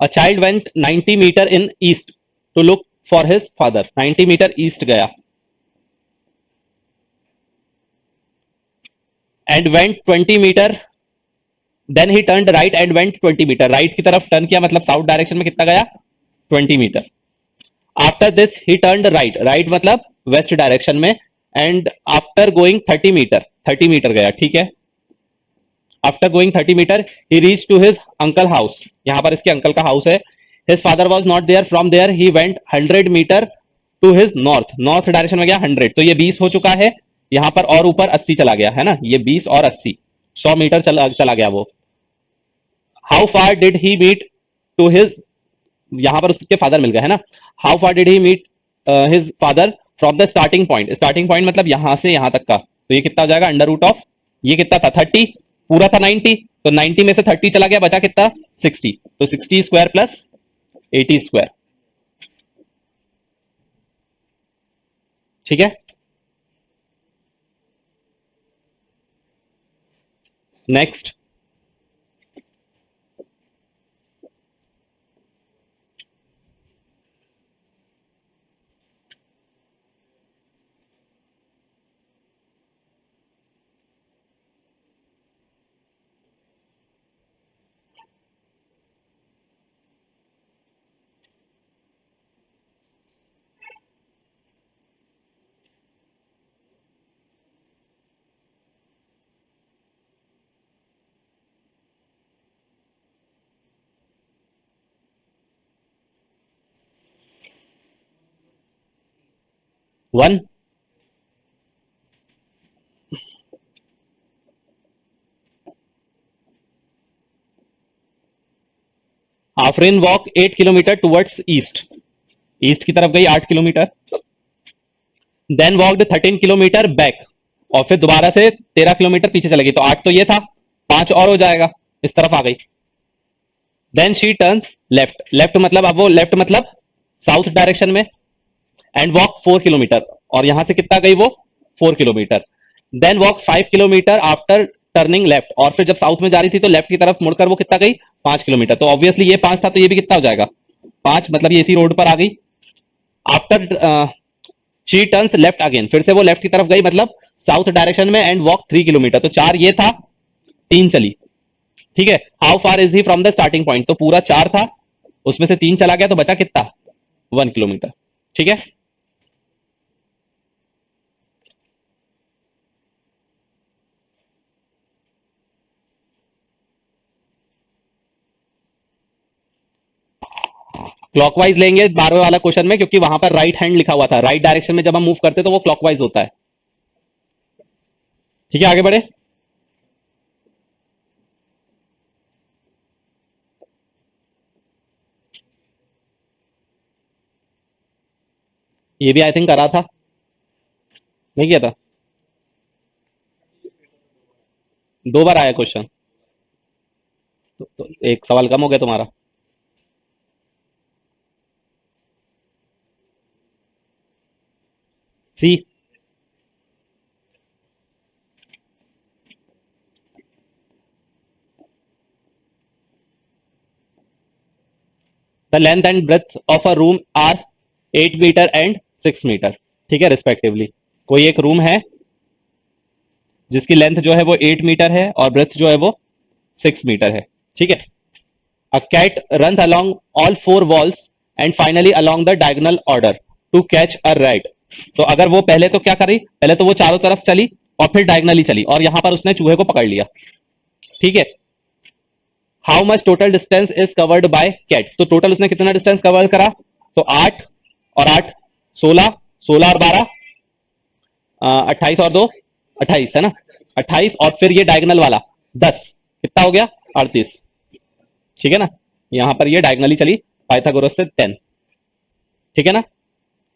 A child went 90 metre in east to look for his father. 90 metre east गया, and went 20 metre, then he turn right and went 20 metre. Right की तरफ टर्न किया, मतलब साउथ डायरेक्शन में कितना गया? 20 meter. After this he turn right, right मतलब west direction में, and after going 30 meter, 30 meter गया, ठीक है। After going 30 meter he reach to his uncle house. यहां पर इसके अंकल का हाउस है। His father was not there. From there he went 100 meter to his north, north direction में गया 100, तो ये 20 हो चुका है। यहां पर और ऊपर 80 चला गया, है ना, ये 20 और 80, 100 मीटर चला गया वो। How far did he meet to his, यहां पर उसके फादर मिल गए, है ना। How far did he meet his father from the starting point, starting point मतलब यहां से यहां तक का, तो ये कितना हो जाएगा? अंडर रूट ऑफ, ये कितना था? 30, पूरा था 90, तो 90 में से 30 चला गया, बचा कितना? 60, तो 60 स्क्वायर प्लस 80 स्क्वायर, ठीक है। Next. One. Afreen walk 8 kilometer towards east, east की तरफ गई 8 kilometer. Then walked 13 kilometer back, और फिर दोबारा से 13 किलोमीटर पीछे चलेगी, तो 8 तो ये था, 5 और हो जाएगा, इस तरफ आ गई। Then she turns left, left मतलब अब वो लेफ्ट मतलब साउथ डायरेक्शन में, एंड वॉक 4 किलोमीटर, और यहां से कितना गई वो 4 kilometer. Then walks 5 kilometer after turning left, और फिर जब साउथ में जा रही थी तो लेफ्ट की तरफ मुड़कर वो कितना गई 5 किलोमीटर, तो ऑब्वियसली ये 5 था तो ये भी कितना हो जाएगा 5, मतलब ये इसी रोड पर आ गई। After she turns left again, फिर से वो लेफ्ट की तरफ गई मतलब साउथ डायरेक्शन में, एंड वॉक 3 किलोमीटर, तो 4 ये था, 3 चली। ठीक है, how far is he from the starting point, तो पूरा 4 था, उसमें से 3 चला गया तो बचा कितना 1 किलोमीटर। ठीक है, क्लॉकवाइज लेंगे 12वें वाला क्वेश्चन में, क्योंकि वहां पर राइट हैंड लिखा हुआ था, राइट डायरेक्शन में जब हम मूव करते तो वो क्लॉकवाइज होता है। ठीक है, आगे बढ़े। ये भी आई थिंक करा था, नहीं किया था, 2 बार आया क्वेश्चन, तो एक सवाल कम हो गया तुम्हारा। See, the length and breadth of a room are 8 metre and 6 metre, ठीक है, रिस्पेक्टिवली। कोई एक रूम है जिसकी लेंथ जो है वो 8 मीटर है और ब्रेथ जो है वो 6 मीटर है। ठीक है, a cat run along all 4 walls and finally along the diagonal order to catch a rat, तो अगर वो पहले तो क्या करी, पहले तो वो चारों तरफ चली और फिर डायगनली चली, और यहां पर उसने चूहे को पकड़ लिया। ठीक है, how much total distance is covered by cat, तो टोटल उसने कितना डिस्टेंस कवर करा, तो 8 और 8 16, 16 और 12 28 और 2 28 है ना, 28, और फिर ये डायगनल वाला 10, कितना हो गया 38। ठीक है ना, यहां पर ये डायगनली चली पाइथागोरस से 10। ठीक है ना,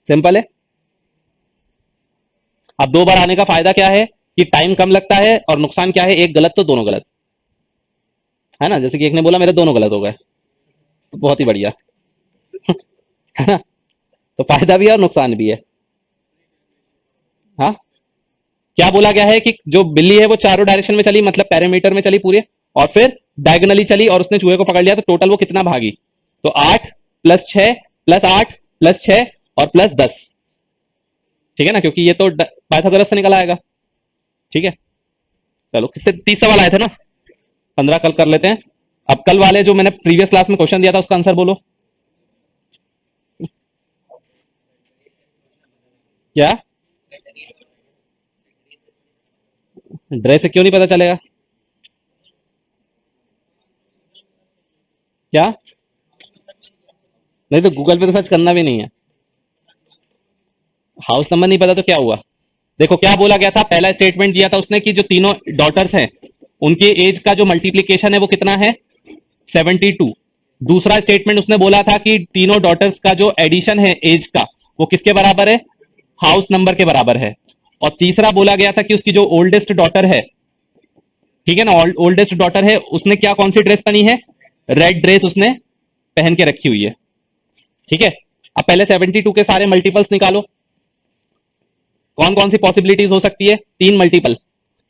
सिंपल है। अब 2 बार आने का फायदा क्या है कि टाइम कम लगता है, और नुकसान क्या है, एक गलत तो दोनों गलत, है ना, जैसे कि एक ने बोला मेरे दोनों गलत हो गए, तो बहुत ही बढ़िया, है ना, तो फायदा भी है और नुकसान भी है। हाँ, क्या बोला गया है कि जो बिल्ली है वो चारों डायरेक्शन में चली, मतलब पैरामीटर में चली पूरे, और फिर डायगनली चली और उसने चूहे को पकड़ लिया, तो टोटल वो कितना भागी, तो 8 + 6 + 8 + 6 और +10। ठीक है ना, क्योंकि ये तो पाइथागोरस से निकल आएगा। ठीक है, चलो कितने 30 सवाल आए थे ना, 15 कल कर लेते हैं। अब कल वाले जो मैंने प्रीवियस क्लास में क्वेश्चन दिया था उसका आंसर बोलो। क्या, ड्रेस से क्यों नहीं पता चलेगा, क्या, नहीं तो गूगल पे तो सर्च करना भी नहीं है, हाउस नंबर नहीं पता तो क्या हुआ। देखो क्या बोला गया था, पहला स्टेटमेंट दिया था उसने कि जो तीनों डॉटर्स हैं उनके एज का जो मल्टीप्लीकेशन है वो कितना है 72। दूसरा स्टेटमेंट उसने बोला था कि तीनों डॉटर्स का जो एडिशन है एज का वो किसके बराबर है, हाउस नंबर के बराबर है। और तीसरा बोला गया था कि उसकी जो ओल्डेस्ट डॉटर है, ठीक है ना, ओल्डेस्ट डॉटर है, उसने क्या कौन सी ड्रेस पहनी है, रेड ड्रेस उसने पहन के रखी हुई है। ठीक है, अब पहले 72 के सारे मल्टीपल्स निकालो, कौन कौन सी पॉसिबिलिटीज हो सकती है, 3 मल्टीपल,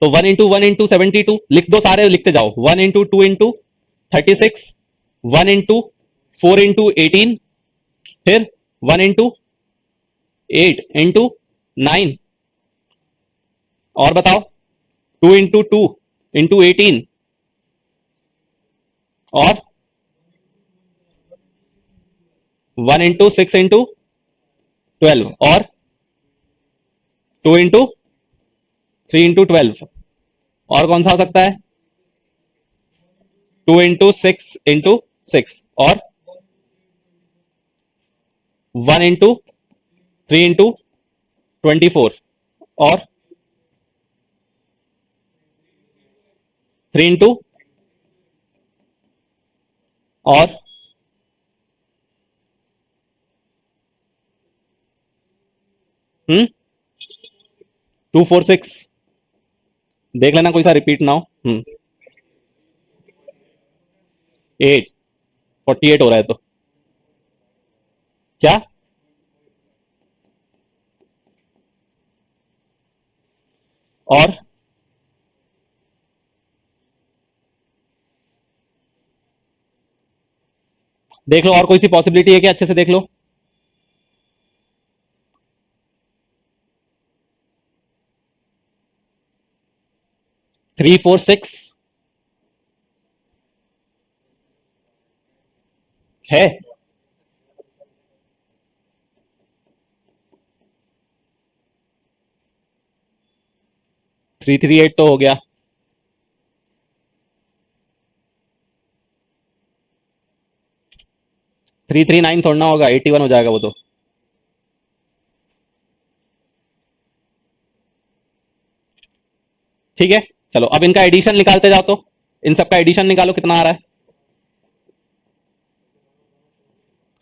तो 1 × 1 × 72 लिख दो, सारे लिखते जाओ, 1 × 2 × 36, 1 × 4 × 18, फिर 1 × 8 × 9, और बताओ 2 × 2 × 18, और 1 × 6 × 12, और 2 × 3 × 12, और कौन सा हो सकता है 2 × 6 × 6, और 1 × 3 × 24, और 3 × और हम्म 2 4 6 देख लेना कोई सा रिपीट ना हो। 8 48 हो रहा है तो क्या? और देख लो और कोई सी पॉसिबिलिटी है क्या? अच्छे से देख लो। 3 4 6 है। 3 3 8 तो हो गया। 3 3 9 थोड़ा ना होगा, 81 हो जाएगा वो तो। ठीक है, चलो अब इनका एडिशन निकालते जाओ तो। इन सबका एडिशन निकालो कितना आ रहा है।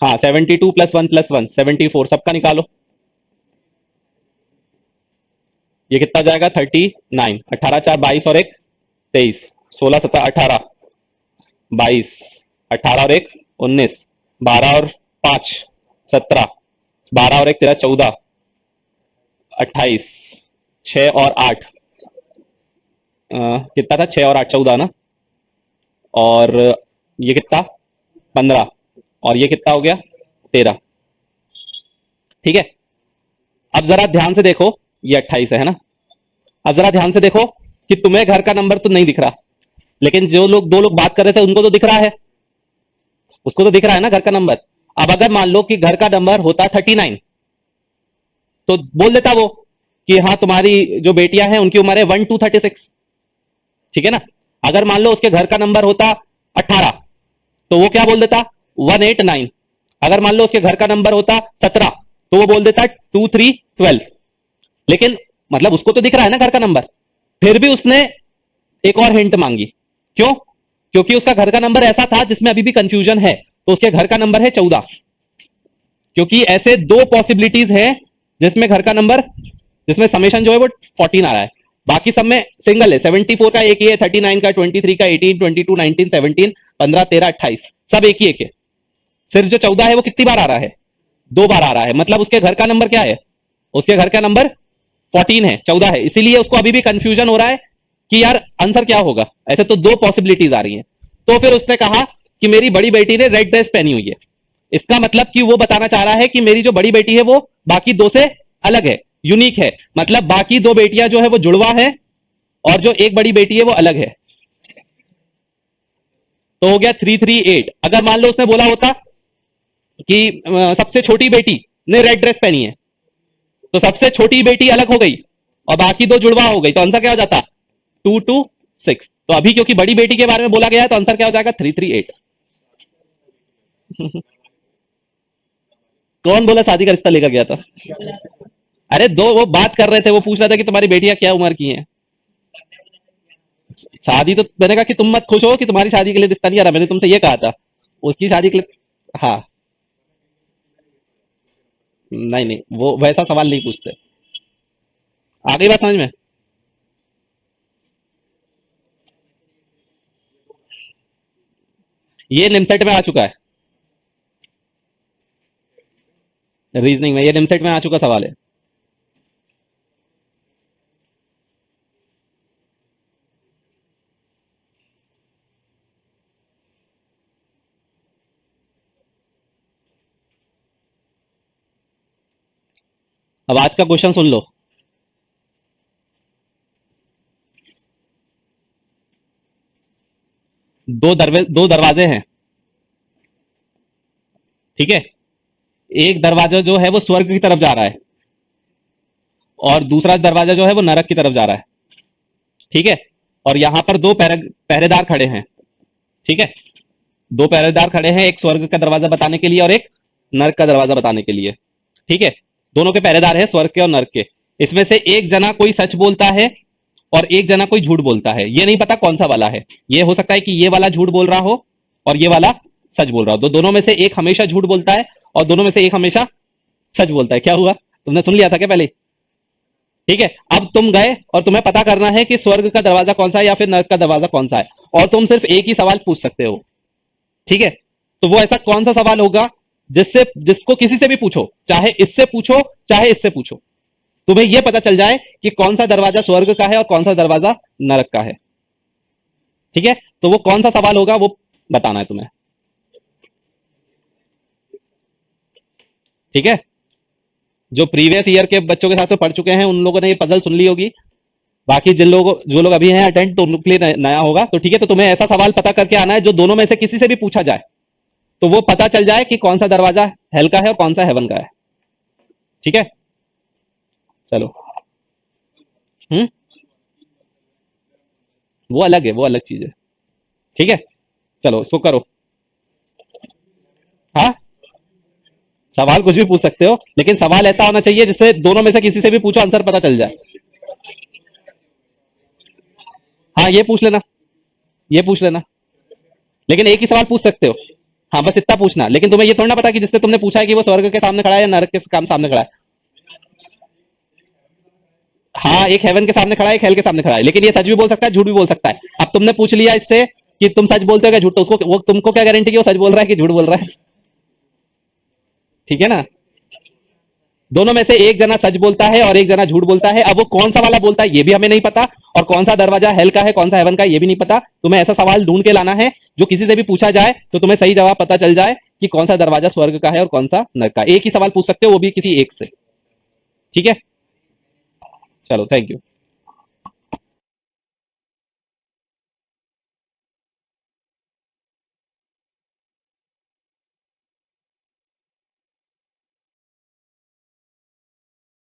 हाँ 72 +1 +1 74 सबका निकालो। ये कितना जाएगा? 39। 18 4 22 और एक 23। 16 17 18 22। 18 और एक 19। 12 और 5 17। 12 और एक तेरा 14। 28। 6 और 8 कितना था? 6 और 8 14 ना। और ये कितना? 15। और ये कितना हो गया? 13। ठीक है, अब जरा ध्यान से देखो। ये 28 है ना। अब जरा ध्यान से देखो कि तुम्हें घर का नंबर तो नहीं दिख रहा, लेकिन जो लोग दो लोग बात कर रहे थे उनको तो दिख रहा है। उसको तो दिख रहा है ना घर का नंबर। अब अगर मान लो कि घर का नंबर होता 39 तो बोल देता वो कि हाँ तुम्हारी जो बेटियां हैं उनकी उम्र है 1 2 36। ठीक है ना। अगर मान लो उसके घर का नंबर होता 18 तो वो क्या बोल देता? 1 8 9। अगर मान लो उसके घर का नंबर होता 17 तो वो बोल देता 2 3 12। लेकिन मतलब उसको तो दिख रहा है ना घर का नंबर। फिर भी उसने एक और हिंट मांगी। क्यों? क्योंकि उसका घर का नंबर ऐसा था जिसमें अभी भी कंफ्यूजन है, तो उसके घर का नंबर है 14। क्योंकि ऐसे दो पॉसिबिलिटीज है जिसमें घर का नंबर, जिसमें समेशन जो है वो 14 आ रहा है। बाकी सब में सिंगल है। 74 का एक ही है, 39 का, 23 का, 18 22 19 17 15 13 28 सब एक ही एक है। सिर्फ जो 14 है वो कितनी बार आ रहा है? 2 बार आ रहा है। मतलब उसके घर का नंबर क्या है? उसके घर का नंबर 14 है, 14 है। इसीलिए उसको अभी भी कंफ्यूजन हो रहा है कि यार आंसर क्या होगा। ऐसे तो दो पॉसिबिलिटीज आ रही हैं। तो फिर उसने कहा कि मेरी बड़ी बेटी ने रेड ड्रेस पहनी हुई है। इसका मतलब कि वो बताना चाह रहा है कि मेरी जो बड़ी बेटी है वो बाकी दो से अलग है, यूनिक है। मतलब बाकी दो बेटियां जो है वो जुड़वा है और जो एक बड़ी बेटी है वो अलग है। तो हो गया 3 3 8। अगर मान लो उसने बोला होता कि सबसे छोटी बेटी ने रेड ड्रेस पहनी है तो सबसे छोटी बेटी अलग हो गई और बाकी दो जुड़वा हो गई, तो आंसर क्या हो जाता? 2 2 6। तो अभी क्योंकि बड़ी बेटी के बारे में बोला गया है तो आंसर क्या हो जाएगा? 3 3 8। कौन बोला शादी का रिश्ता लेकर गया था? अरे दो वो बात कर रहे थे, वो पूछ रहा था कि तुम्हारी बेटियां क्या उम्र की हैं। शादी तो मैंने कहा कि तुम मत खुश हो कि तुम्हारी शादी के लिए रिश्ता नहीं आ रहा, मैंने तुमसे ये कहा था। उसकी शादी के लिए। हाँ। नहीं नहीं, वो वैसा सवाल नहीं पूछते। आ गई बात समझ में? ये निमसेट में आ चुका है। रीजनिंग में ये निमसेट में आ चुका सवाल है। अब आज का क्वेश्चन सुन लो। दो दरवाजे हैं। ठीक है। एक दरवाजा जो है वो स्वर्ग की तरफ जा रहा है और दूसरा दरवाजा जो है वो नरक की तरफ जा रहा है। ठीक है। और यहां पर दो पहरेदार खड़े हैं। ठीक है। दो पहरेदार खड़े हैं, एक स्वर्ग का दरवाजा बताने के लिए और एक नरक का दरवाजा बताने के लिए। ठीक है। दोनों के पहरेदार हैं, स्वर्ग के और नरक के। इसमें से एक जना कोई सच बोलता है और एक जना कोई झूठ बोलता है। ये नहीं पता कौन सा वाला है। ये हो सकता है कि ये वाला झूठ बोल रहा हो और ये वाला सच बोल रहा हो। तो दोनों में से एक हमेशा झूठ बोलता है और दोनों में से एक हमेशा सच बोलता है। क्या हुआ? तुमने सुन लिया था क्या पहले? ठीक है, अब तुम गए और तुम्हें पता करना है कि स्वर्ग का दरवाजा कौन सा है या फिर नरक का दरवाजा कौन सा है, और तुम सिर्फ एक ही सवाल पूछ सकते हो। ठीक है, तो वो ऐसा कौन सा सवाल होगा जिससे जिसको किसी से भी पूछो, चाहे इससे पूछो चाहे इससे पूछो, तुम्हें यह पता चल जाए कि कौन सा दरवाजा स्वर्ग का है और कौन सा दरवाजा नरक का है। ठीक है, तो वो कौन सा सवाल होगा वो बताना है तुम्हें। ठीक है, जो प्रीवियस ईयर के बच्चों के साथ में पढ़ चुके हैं उन लोगों ने ये पजल सुन ली होगी, बाकी जिन लोगों जो लोग अभी हैं अटेंड तो उनके लिए नया होगा। तो ठीक है, तो तुम्हें ऐसा सवाल पता करके आना है जो दोनों में से किसी से भी पूछा जाए तो वो पता चल जाए कि कौन सा दरवाजा हेल का है और कौन सा हेवन का है। ठीक है, चलो। हम्म, वो अलग है, वो अलग चीज है। ठीक है, चलो इसको करो। हाँ, सवाल कुछ भी पूछ सकते हो, लेकिन सवाल ऐसा होना चाहिए जिससे दोनों में से किसी से भी पूछो आंसर पता चल जाए। हाँ, ये पूछ लेना, ये पूछ लेना, लेकिन एक ही सवाल पूछ सकते हो। हाँ, बस इतना पूछना, लेकिन तुम्हें ये थोड़ा ना पता कि जिससे तुमने पूछा है कि वो स्वर्ग के सामने खड़ा है या नरक के काम सामने खड़ा है। हाँ, एक हेवन के सामने खड़ा है, एक हेल के सामने खड़ा है, लेकिन ये सच भी बोल सकता है, झूठ भी बोल सकता है। अब तुमने पूछ लिया इससे कि तुम सच बोलते हो क्या झूठ, तो उसको वो तुमको क्या गारंटी कि वो सच बोल रहा है कि झूठ बोल रहा है। ठीक है ना, दोनों में से एक जना सच बोलता है और एक जना झूठ बोलता है। अब वो कौन सा वाला बोलता है ये भी हमें नहीं पता, और कौन सा दरवाजा हेल का है कौन सा हेवन का है ये भी नहीं पता। तुम्हें ऐसा सवाल ढूंढ के लाना है जो किसी से भी पूछा जाए तो तुम्हें सही जवाब पता चल जाए कि कौन सा दरवाजा स्वर्ग का है और कौन सा नरक का। एक ही सवाल पूछ सकते हो, वो भी किसी एक से। ठीक है, चलो, थैंक यू।